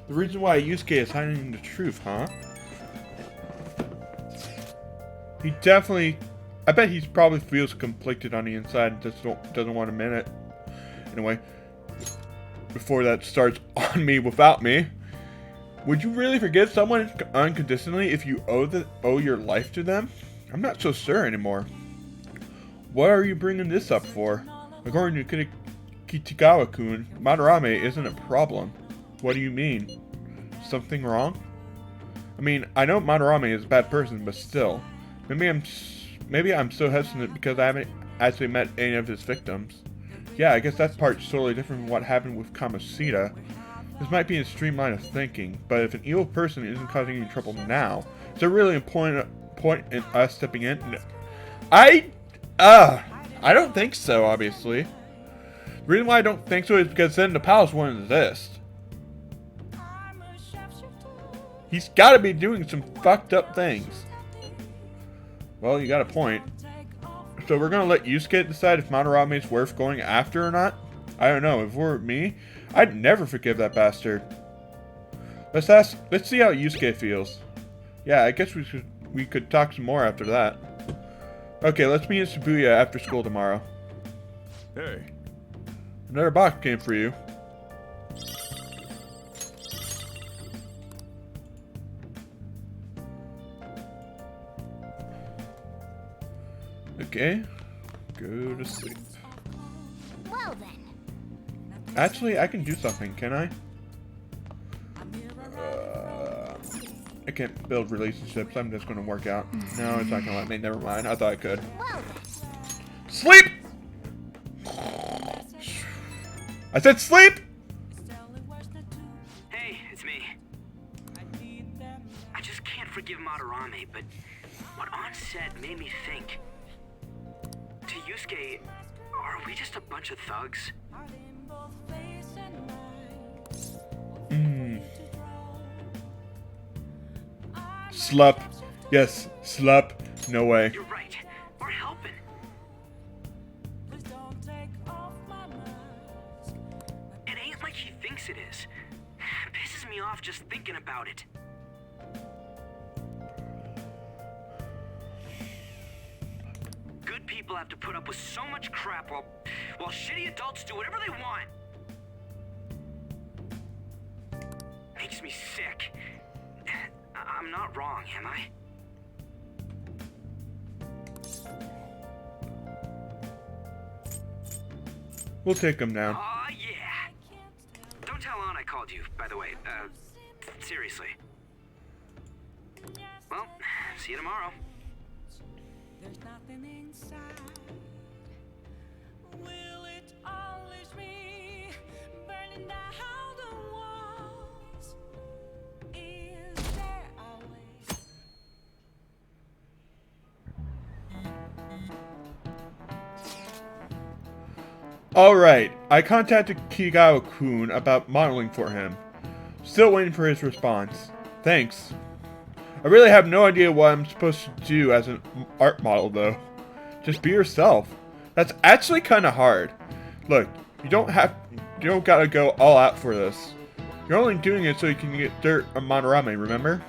The reason why Yusuke is hiding the truth, huh? He definitely... I bet he probably feels conflicted on the inside and just doesn't want to admit it. Anyway, before that starts on me without me, would you really forgive someone unconditionally if you owe your life to them? I'm not so sure anymore. What are you bringing this up for? According to Kitagawa-kun, Madarame isn't a problem. What do you mean? Something wrong? I mean, I know Madarame is a bad person, but still. Maybe I'm so hesitant because I haven't actually met any of his victims. Yeah, I guess that part's totally different from what happened with Kamoshida. This might be a streamline of thinking, but if an evil person isn't causing any trouble now, is there really a point in us stepping in? No. I don't think so, obviously. The reason why I don't think so is because then the palace wouldn't exist. He's got to be doing some fucked up things. Well, you got a point. So we're going to let Yusuke decide if Madarame is worth going after or not? I don't know. If it were me, I'd never forgive that bastard. Let's see how Yusuke feels. Yeah, I guess we could talk some more after that. Okay, let's meet in Shibuya after school tomorrow. Hey. Another box came for you. Okay, go to sleep. Well then. Actually, I can do something, can I? I can't build relationships. I'm just gonna work out. No, it's not gonna let me. Never mind. I thought I could. Well then. Sleep! I said sleep! Hey, it's me. I just can't forgive Madarame, but what On said made me think. To Yusuke, are we just a bunch of thugs? Slup. Yes, slup. No way. You're right. We're helping. It ain't like he thinks it is. It pisses me off just thinking about it. Good people have to put up with so much crap while shitty adults do whatever they want. Makes me sick. I'm not wrong, am I? We'll take him down. Aw, yeah. Don't tell Ann I called you, by the way. Seriously. Well, see you tomorrow. There's nothing inside. Will it always be burning down the walls? Is there a way? Alright, I contacted Kitagawa-kun about modeling for him. Still waiting for his response. Thanks. I really have no idea what I'm supposed to do as an art model, though. Just be yourself. That's actually kind of hard. Look, you don't gotta go all out for this. You're only doing it so you can get dirt on Madarame, remember?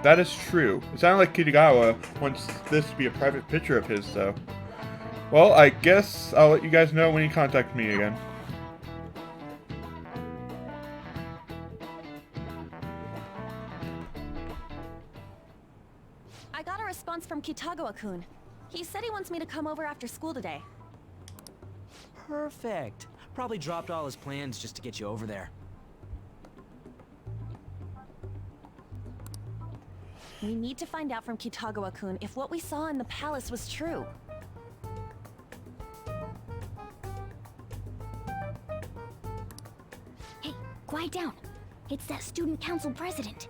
That is true. It sounded like Kitagawa wants this to be a private picture of his, though. Well, I guess I'll let you guys know when he contacts me again. I got a response from Kitagawa-kun. He said he wants me to come over after school today. Perfect. Probably dropped all his plans just to get you over there. We need to find out from Kitagawa-kun if what we saw in the palace was true. Hey, quiet down. It's that student council president.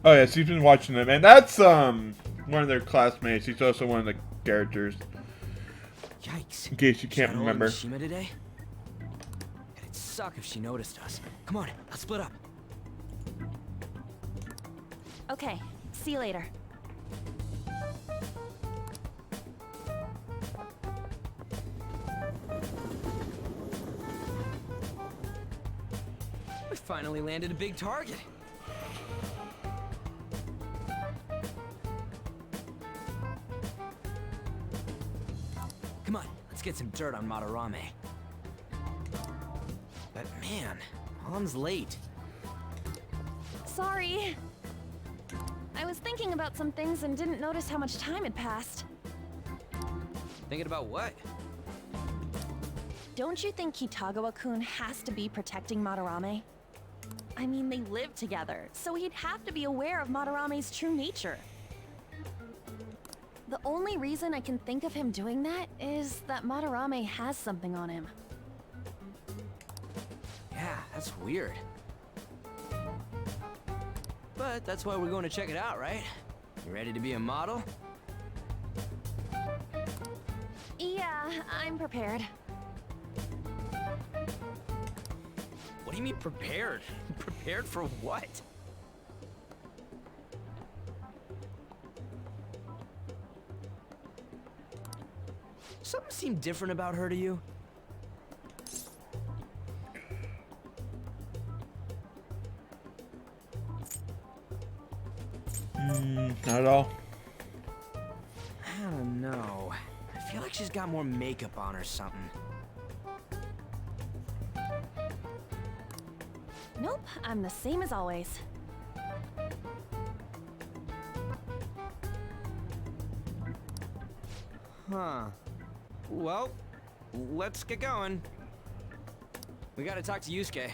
Oh yes, he's been watching them, and that's one of their classmates. He's also one of the characters. Yikes. In case you can't remember. Mishima today? It'd suck if she noticed us. Come on, let's split up. Okay, see you later. We finally landed a big target. Come on, let's get some dirt on Madarame. But man, Mom's late. Sorry. I was thinking about some things and didn't notice how much time had passed. Thinking about what? Don't you think Kitagawa-kun has to be protecting Madarame? I mean, they live together, so he'd have to be aware of Madarame's true nature. The only reason I can think of him doing that is that Madarame has something on him. Yeah, that's weird. But that's why we're going to check it out, right? You ready to be a model? Yeah, I'm prepared. What do you mean prepared? Prepared for what? Something seemed different about her to you? Not at all. I don't know. I feel like she's got more makeup on or something. Nope, I'm the same as always. Huh. Well, let's get going. We gotta talk to Yusuke.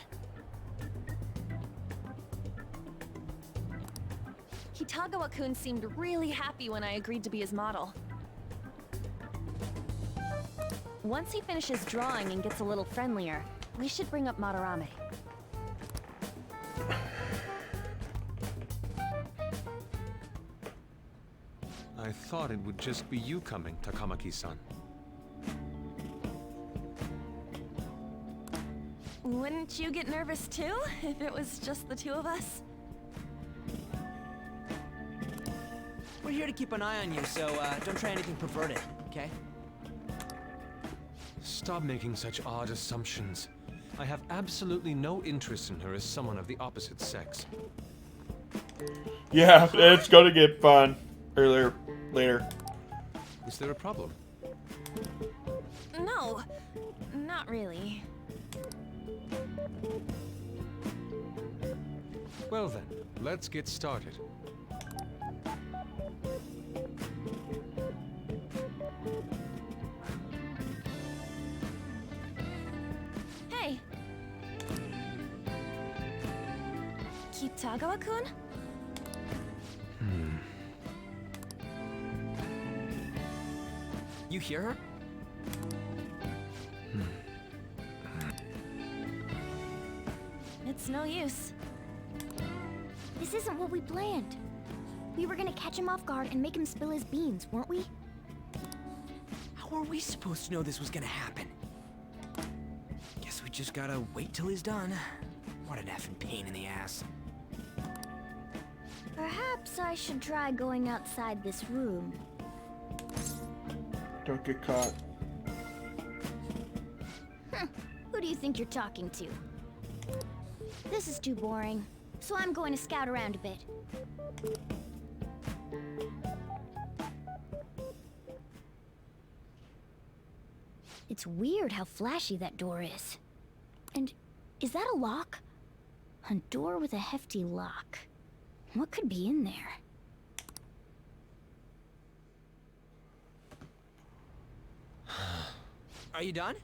Kitagawa-kun seemed really happy when I agreed to be his model. Once he finishes drawing and gets a little friendlier, we should bring up Madarame. I thought it would just be you coming, Takamaki-san. Wouldn't you get nervous too, if it was just the two of us? We're here to keep an eye on you, so don't try anything perverted, okay? Stop making such odd assumptions. I have absolutely no interest in her as someone of the opposite sex. Yeah, it's gonna get fun. Later. Is there a problem? No, not really. Well then, let's get started. Hey! Kitagawa-kun? You hear her? It's no use. This isn't what we planned. We were gonna catch him off guard and make him spill his beans, weren't we? How are we supposed to know this was gonna happen? Guess we just gotta wait till he's done. What an effing pain in the ass. Perhaps I should try going outside this room. Don't get caught. Who do you think you're talking to? This is too boring, so I'm going to scout around a bit. It's weird how flashy that door is. And is that a lock? A door with a hefty lock. What could be in there? Are you done?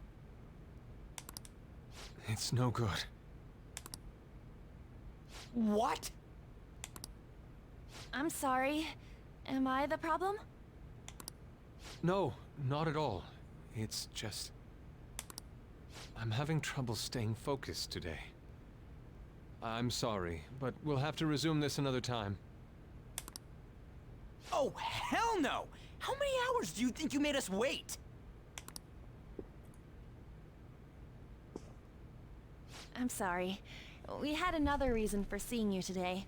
It's no good. What? I'm sorry. Am I the problem? No, not at all. It's just... I'm having trouble staying focused today. I'm sorry, but we'll have to resume this another time. Oh, hell no! How many hours do you think you made us wait? I'm sorry. We had another reason for seeing you today.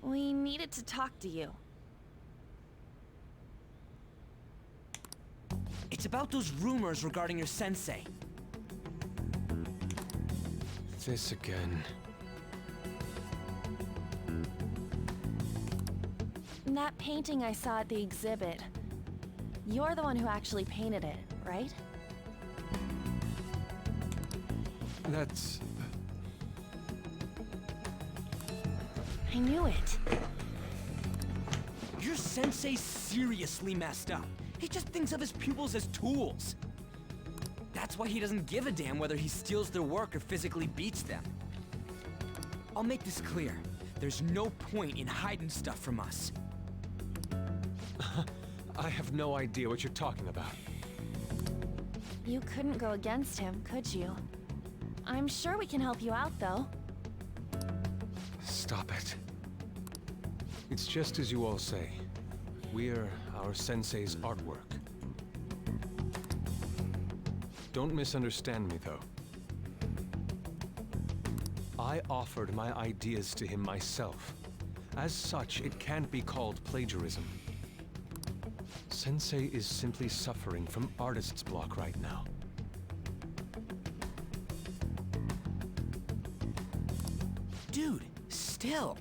We needed to talk to you. It's about those rumors regarding your sensei. This again. That painting I saw at the exhibit. You're the one who actually painted it, right? That's... I knew it. Your sensei seriously messed up. He just thinks of his pupils as tools. That's why he doesn't give a damn whether he steals their work or physically beats them. I'll make this clear. There's no point in hiding stuff from us. I have no idea what you're talking about. You couldn't go against him, could you? I'm sure we can help you out, though. Stop it. It's just as you all say. We're our sensei's artwork. Don't misunderstand me, though. I offered my ideas to him myself. As such, it can't be called plagiarism. Sensei is simply suffering from artist's block right now. Dude, still.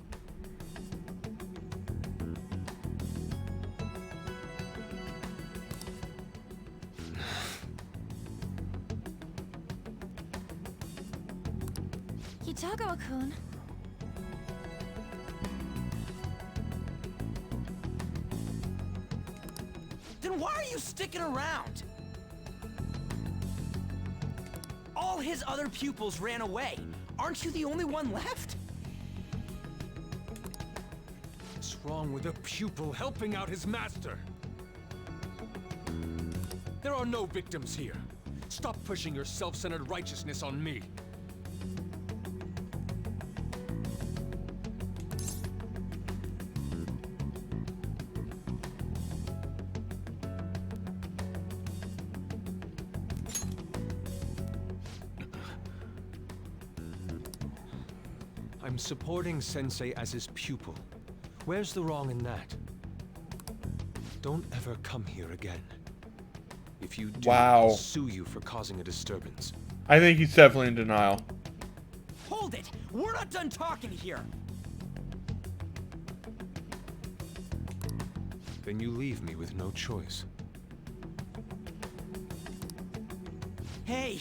Kitago-kun. Then why are you sticking around? All his other pupils ran away. Aren't you the only one left? What's wrong with a pupil helping out his master? There are no victims here. Stop pushing your self-centered righteousness on me. I'm supporting Sensei as his pupil. Where's the wrong in that? Don't ever come here again. If you do, Wow. I'll sue you for causing a disturbance. I think he's definitely in denial. Hold it! We're not done talking here! Then you leave me with no choice. Hey!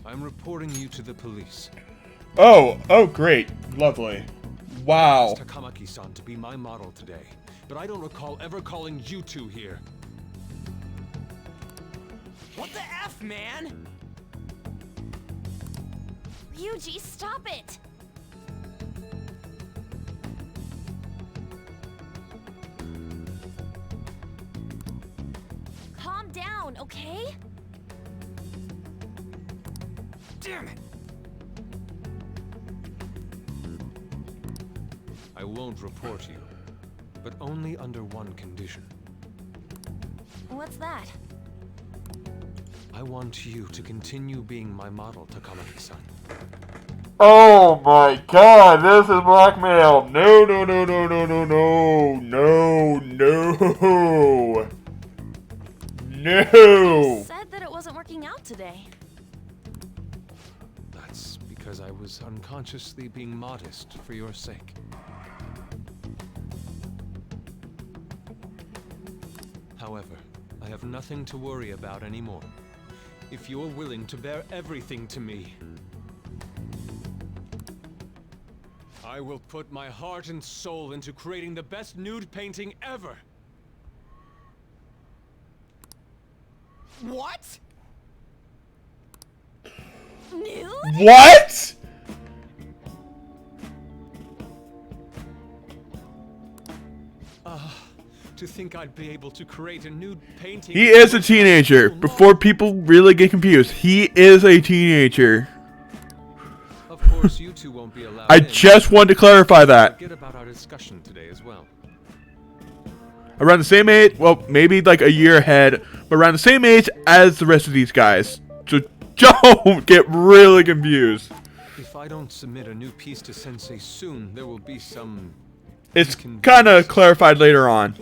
I'm reporting you to the police. Oh, great. Lovely. Wow. Takamaki-san to be my model today, but I don't recall ever calling you two here. What the F, man? Ryuji, stop it! Calm down, okay? Damn it! I won't report you, but only under one condition. What's that? I want you to continue being my model, Takamaki-san. Oh my god, this is blackmail. No, no, no, no, no, no, no. No, no. No. Said that it wasn't working out today. That's because I was unconsciously being modest for your sake. However, I have nothing to worry about anymore. If you're willing to bear everything to me, I will put my heart and soul into creating the best nude painting ever! What? Nude? What? To think I'd be able to create a nude painting... He is a teenager. Before people really get confused, he is a teenager. Of course, you two won't be allowed I in. just wanted to clarify that. Forget about our discussion today as well. Around the same age, well, maybe like a year ahead, but around the same age as the rest of these guys. So don't get really confused. If I don't submit a new piece to Sensei soon, there will be some... It's kind of clarified later on.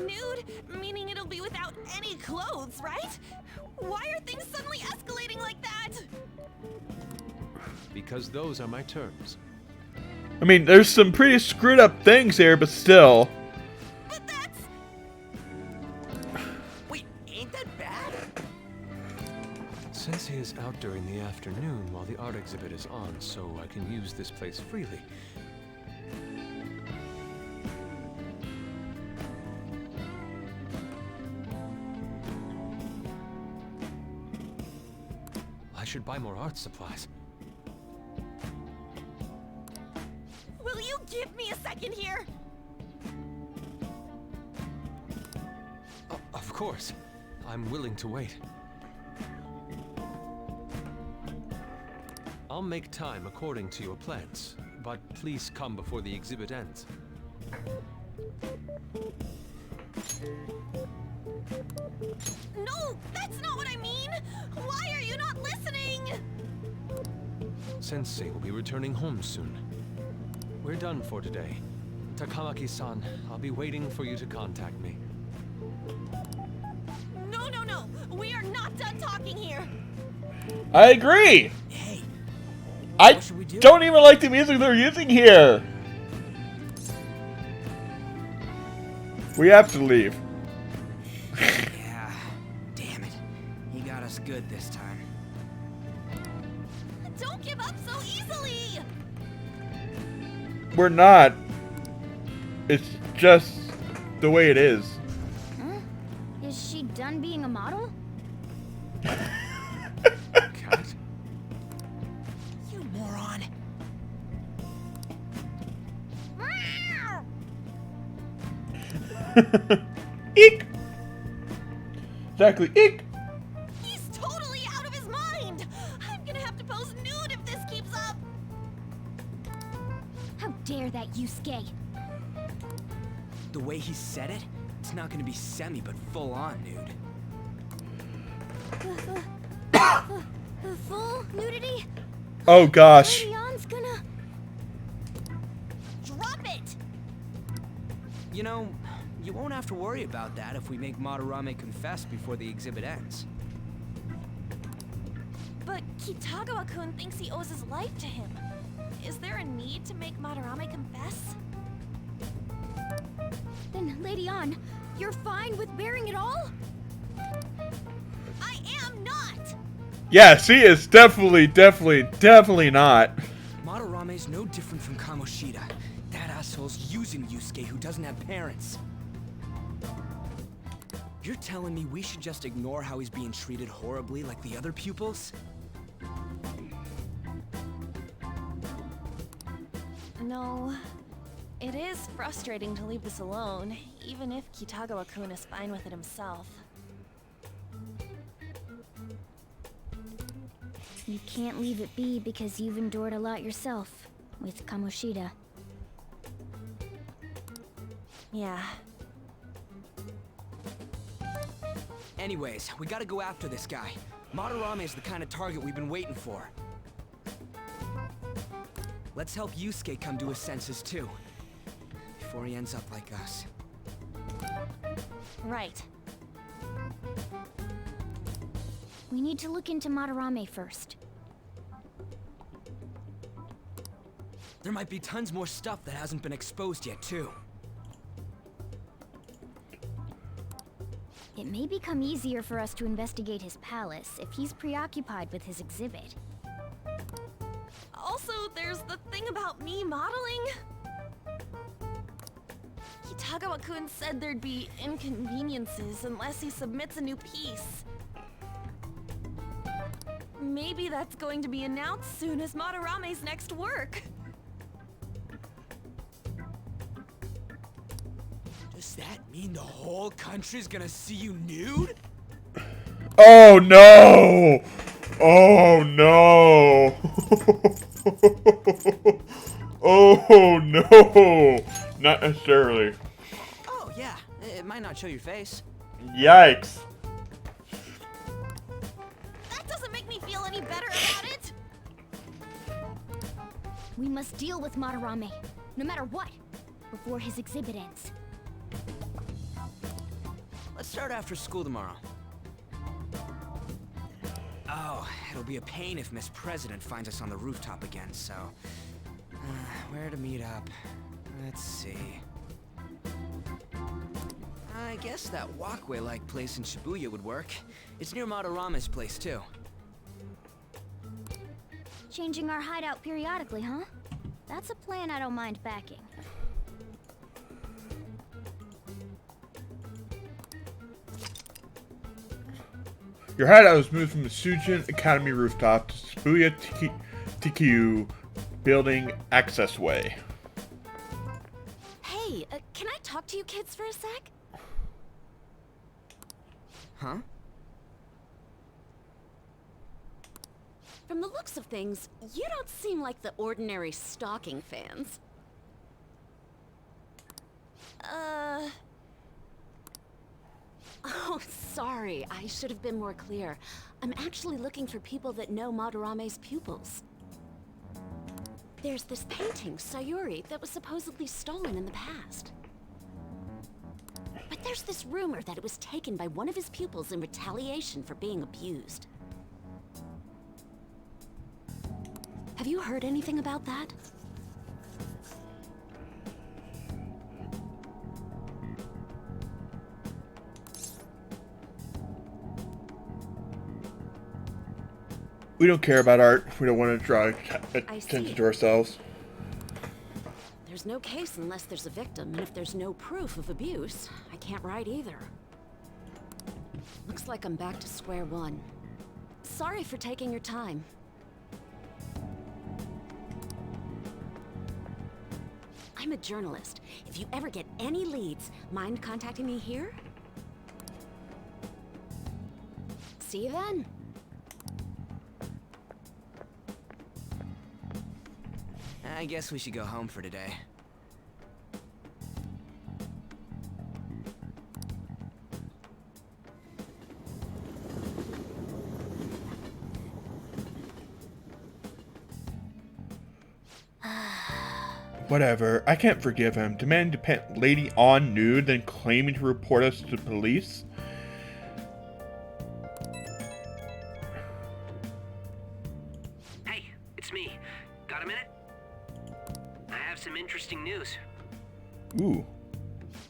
Nude? Meaning it'll be without any clothes, right? Why are things suddenly escalating like that? Because those are my terms. I mean, there's some pretty screwed up things here, but still. But that's... Wait, Ain't that bad? Sensei is out during the afternoon while the art exhibit is on, so I can use this place freely. I should buy more art supplies. Will you give me a second here? Of course. I'm willing to wait. I'll make time according to your plans, but please come before the exhibit ends. No, that's not what I mean! Why are you not listening? Sensei will be returning home soon. We're done for today. Takamaki-san, I'll be waiting for you to contact me. No, no, no! We are not done talking here! I agree. Hey, I what should we do? don't even like the music they're using here. We have to leave. Yeah, damn it. He got us good this time. Don't give up so easily! We're not. It's just the way it is. Huh? Is she done being a model? Cat? You moron. Eek. Exactly. Eek. He's totally out of his mind! I'm gonna have to pose nude if this keeps up! How dare that Yusuke? The way he said it, it's not gonna be semi, but full on nude. Full nudity? Oh gosh. Leon's gonna... Drop it! You know, you won't have to worry about that if we make Madarame confess before the exhibit ends. But Kitagawa-kun thinks he owes his life to him. Is there a need to make Madarame confess? Then, Lady Ann, you're fine with bearing it all? I am not! Yeah, she is definitely not. Madarame's no different from Kamoshida. That asshole's using Yusuke who doesn't have parents. You're telling me we should just ignore how he's being treated horribly like the other pupils? No. It is frustrating to leave this alone, even if Kitagawa-kun is fine with it himself. You can't leave it be because you've endured a lot yourself with Kamoshida. Yeah. Anyways, we gotta go after this guy. Madarame is the kind of target we've been waiting for. Let's help Yusuke come to his senses too, before he ends up like us. Right. We need to look into Madarame first. There might be tons more stuff that hasn't been exposed yet too. It may become easier for us to investigate his palace if he's preoccupied with his exhibit. Also, there's the thing about me modeling. Kitagawa-kun said there'd be inconveniences unless he submits a new piece. Maybe that's going to be announced soon as Madarame's next work. Does that mean the whole country's gonna see you nude? Oh no! Oh no! Oh no! Not necessarily. Oh yeah, it might not show your face. Yikes. That doesn't make me feel any better about it. We must deal with Madarame, no matter what, before his exhibit ends. Let's start after school tomorrow. Oh, it'll be a pain if Miss President finds us on the rooftop again, so... where to meet up? Let's see... I guess that walkway-like place in Shibuya would work. It's near Madorame's place, too. Changing our hideout periodically, huh? That's a plan I don't mind backing. Your hideout was moved from the Sujin Academy rooftop to Shibuya TQ building access way. Hey, can I talk to you kids for a sec? Huh? From the looks of things, you don't seem like the ordinary stalking fans. Oh, sorry. I should have been more clear. I'm actually looking for people that know Madorame's pupils. There's this painting, Sayuri, that was supposedly stolen in the past. But there's this rumor that it was taken by one of his pupils in retaliation for being abused. Have you heard anything about that? We don't care about art. We don't want to draw attention to ourselves. There's no case unless there's a victim, and if there's no proof of abuse, I can't write either. Looks like I'm back to square one. Sorry for taking your time. I'm a journalist. If you ever get any leads, mind contacting me here? See you then. I guess we should go home for today. Whatever. I can't forgive him. Demanding to pet lady on nude, then claiming to report us to police. Hey, it's me. Got a minute? I have some interesting news. Ooh.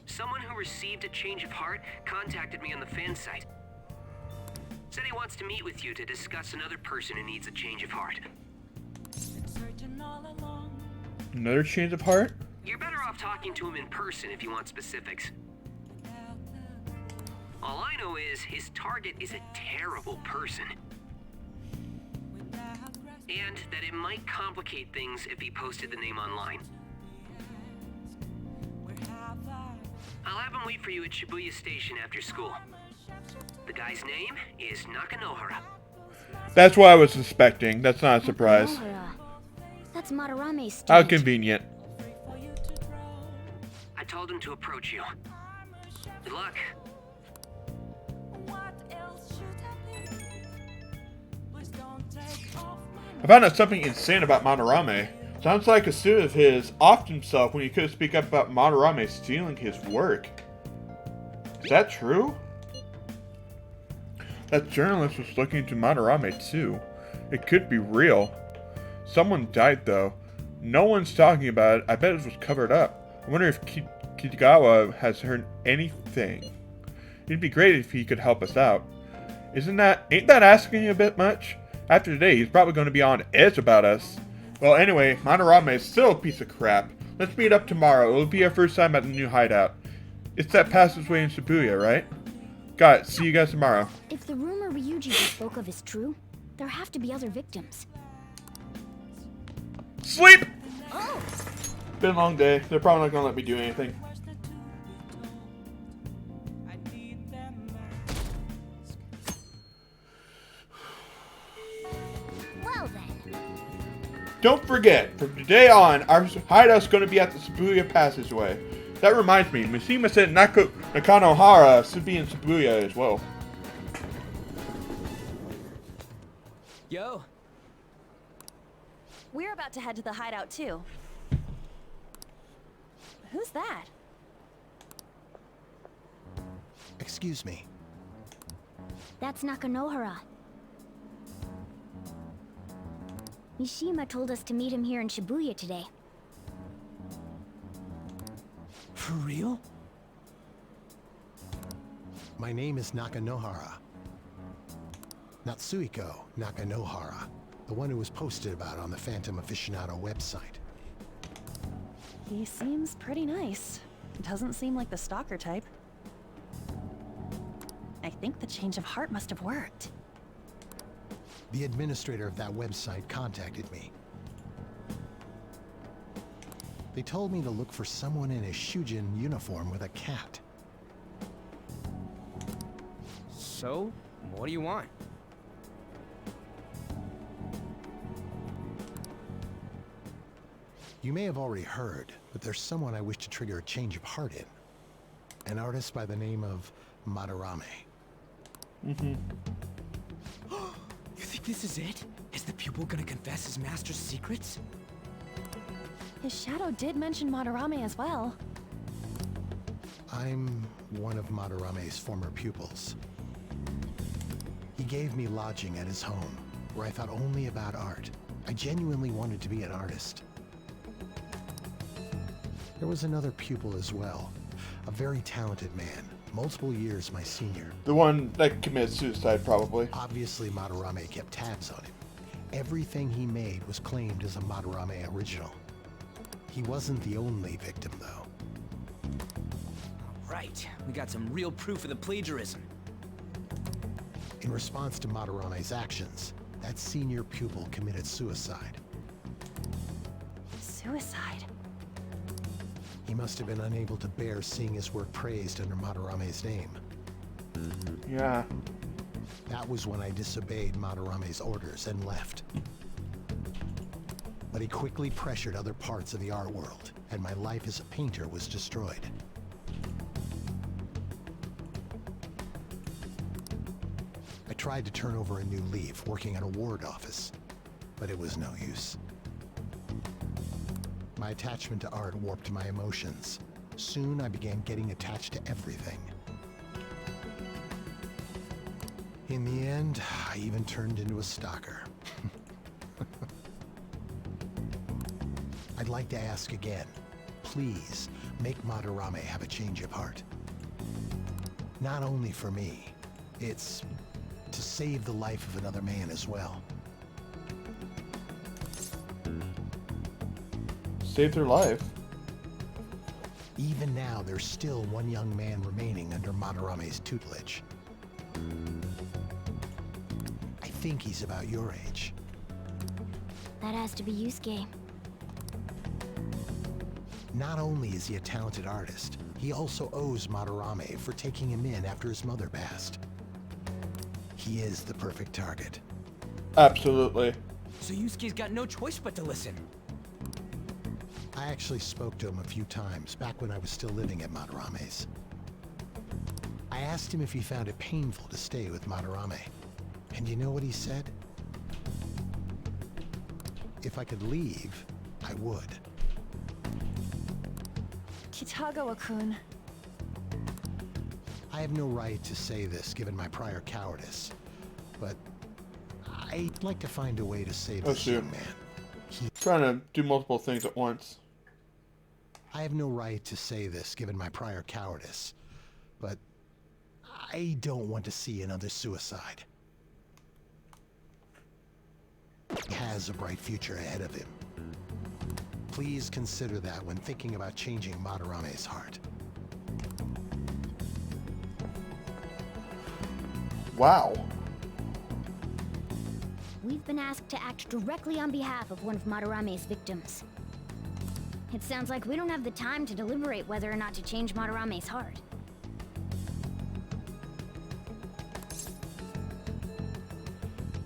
Someone who received a change of heart contacted me on the fan site. Said he wants to meet with you to discuss another person who needs a change of heart. Another change of heart? You're better off talking to him in person if you want specifics. All I know is his target is a terrible person. And that it might complicate things if he posted the name online. I'll have him wait for you at Shibuya Station after school. The guy's name is Nakanohara. That's what I was suspecting. That's not a surprise. Nakanohara. That's Madorame's student. How convenient. I told him to approach you. Good luck. I found out something insane about Madarame. Sounds like a student of his offed himself when he couldn't speak up about Madarame stealing his work. Is that true? That journalist was looking into Madarame too. It could be real. Someone died though. No one's talking about it. I bet it was covered up. I wonder if Kitagawa has heard anything. It'd be great if he could help us out. Ain't that asking a bit much? After today, he's probably going to be on edge about us. Well, anyway, Madarame is still a piece of crap. Let's meet up tomorrow. It'll be our first time at the new hideout. It's that passageway in Shibuya, right? Got it. See you guys tomorrow. If the rumor Ryuji just spoke of is true, there have to be other victims. Sleep! Oh! Been a long day. They're probably not going to let me do anything. Well then. Don't forget, from today on, our hideout's going to be at the Shibuya passageway. That reminds me, Mishima said Nakanohara should be in Shibuya as well. Yo! We're about to head to the hideout too. Who's that? Excuse me. That's Nakanohara. Mishima told us to meet him here in Shibuya today. For real? My name is Nakanohara. Natsuhiko Nakanohara, the one who was posted about on the Phantom Aficionado website. He seems pretty nice. Doesn't seem like the stalker type. I think the change of heart must have worked. The administrator of that website contacted me. They told me to look for someone in a Shujin uniform with a cat. So, what do you want? You may have already heard, but there's someone I wish to trigger a change of heart in. An artist by the name of Madarame. Mm-hmm. You think this is it? Is the pupil gonna confess his master's secrets? His shadow did mention Madarame as well. I'm one of Madarame's former pupils. He gave me lodging at his home, where I thought only about art. I genuinely wanted to be an artist. There was another pupil as well, a very talented man, multiple years my senior. The one that committed suicide, probably. Obviously, Madarame kept tabs on him. Everything he made was claimed as a Madarame original. He wasn't the only victim, though. Right, we got some real proof of the plagiarism. In response to Madarame's actions, that senior pupil committed suicide. Suicide? He must have been unable to bear seeing his work praised under Madarame's name. Yeah. That was when I disobeyed Madarame's orders and left. But he quickly pressured other parts of the art world, and my life as a painter was destroyed. I tried to turn over a new leaf, working at a ward office, but it was no use. My attachment to art warped my emotions. Soon I began getting attached to everything. In the end, I even turned into a stalker. I'd like to ask again, please make Madarame have a change of heart. Not only for me, it's to save the life of another man as well. Save their life. Even now, there's still one young man remaining under Madarame's tutelage. I think he's about your age. That has to be Yusuke. Not only is he a talented artist, he also owes Madarame for taking him in after his mother passed. He is the perfect target. Absolutely. So Yusuke's got no choice but to listen. I actually spoke to him a few times back when I was still living at Madarame's. I asked him if he found it painful to stay with Madarame. And you know what he said? If I could leave, I would. Kitagawa-kun. I have no right to say this given my prior cowardice, but I'd like to find a way to save this young man. Trying to do multiple things at once. I have no right to say this given my prior cowardice, but I don't want to see another suicide. He has a bright future ahead of him. Please consider that when thinking about changing Madarame's heart. Wow. We've been asked to act directly on behalf of one of Madarame's victims. It sounds like we don't have the time to deliberate whether or not to change Madarame's heart.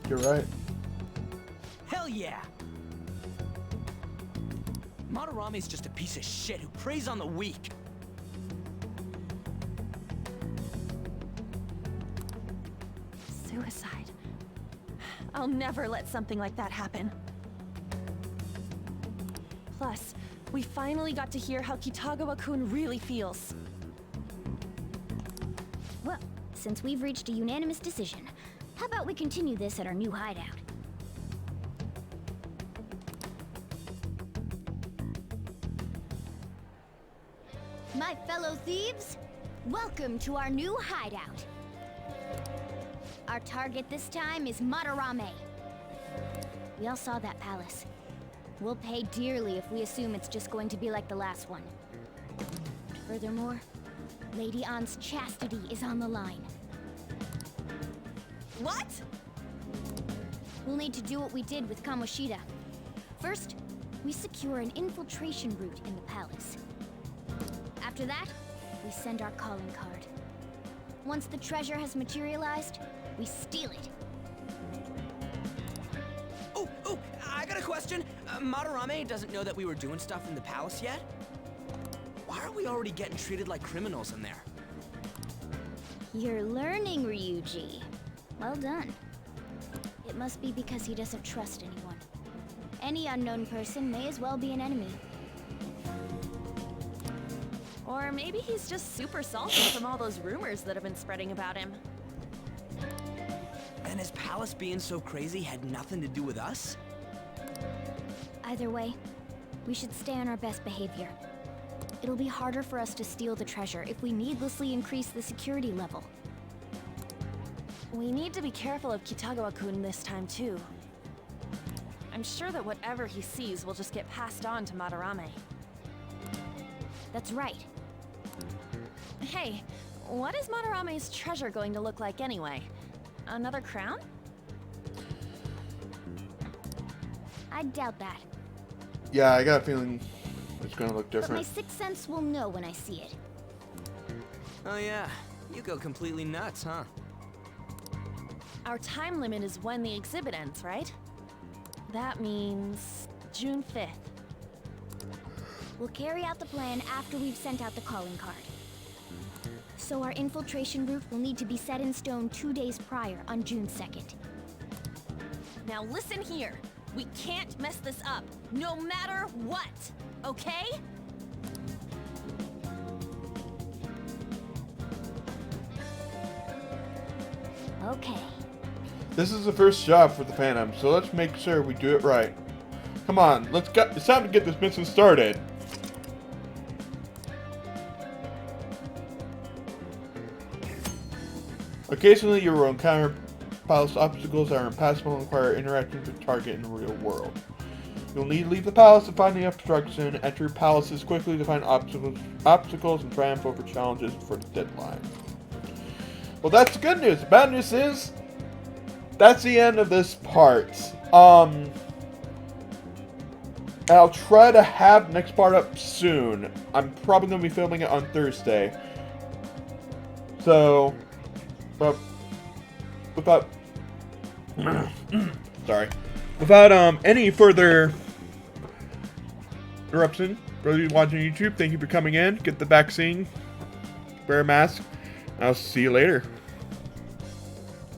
You're right. Hell yeah! Madarame's just a piece of shit who preys on the weak. Suicide. I'll never let something like that happen. Plus, we finally got to hear how Kitagawa-kun really feels. Well, since we've reached a unanimous decision, how about we continue this at our new hideout? My fellow thieves, Welcome to our new hideout. Our target this time is Madarame. We all saw that palace. We'll pay dearly if we assume it's just going to be like the last one. Furthermore, Lady Ann's chastity is on the line. What? We'll need to do what we did with Kamoshida. First, we secure an infiltration route in the palace. After that, we send our calling card. Once the treasure has materialized, we steal it. Oh, I got a question. Madarame doesn't know that we were doing stuff in the palace yet? Why are we already getting treated like criminals in there? You're learning, Ryuji. Well done. It must be because he doesn't trust anyone. Any unknown person may as well be an enemy. Or maybe he's just super salty from all those rumors that have been spreading about him. And his palace being so crazy had nothing to do with us? Either way, we should stay on our best behavior. It'll be harder for us to steal the treasure if we needlessly increase the security level. We need to be careful of Kitagawa-kun this time, too. I'm sure that whatever he sees will just get passed on to Madarame. That's right. Hey, what is Madarame's treasure going to look like anyway? Another crown? I doubt that. Yeah, I got a feeling it's gonna look But my different. sixth sense will know when I see it. Oh yeah, you go completely nuts, huh? Our time limit is when the exhibit ends, right? That means June 5th. We'll carry out the plan after we've sent out the calling card. So our infiltration route will need to be set in stone 2 days prior on June 2nd. Now listen here. We can't mess this up, no matter what, okay? Okay. This is the first job for the Phantom, so let's make sure we do it right. Come on, it's time to get this mission started. Occasionally, you will encounter palace obstacles that are impassable and require interaction with the target in the real world. You'll need to leave the palace to find the obstruction, enter palaces quickly to find obstacles, and triumph over challenges for the deadline. Well, that's the good news. The bad news is, that's the end of this part. I'll try to have the next part up soon. I'm probably going to be filming it on Thursday. So, but without without any further interruption, for those watching YouTube, thank you for coming in. Get the vaccine, wear a mask, and I'll see you later.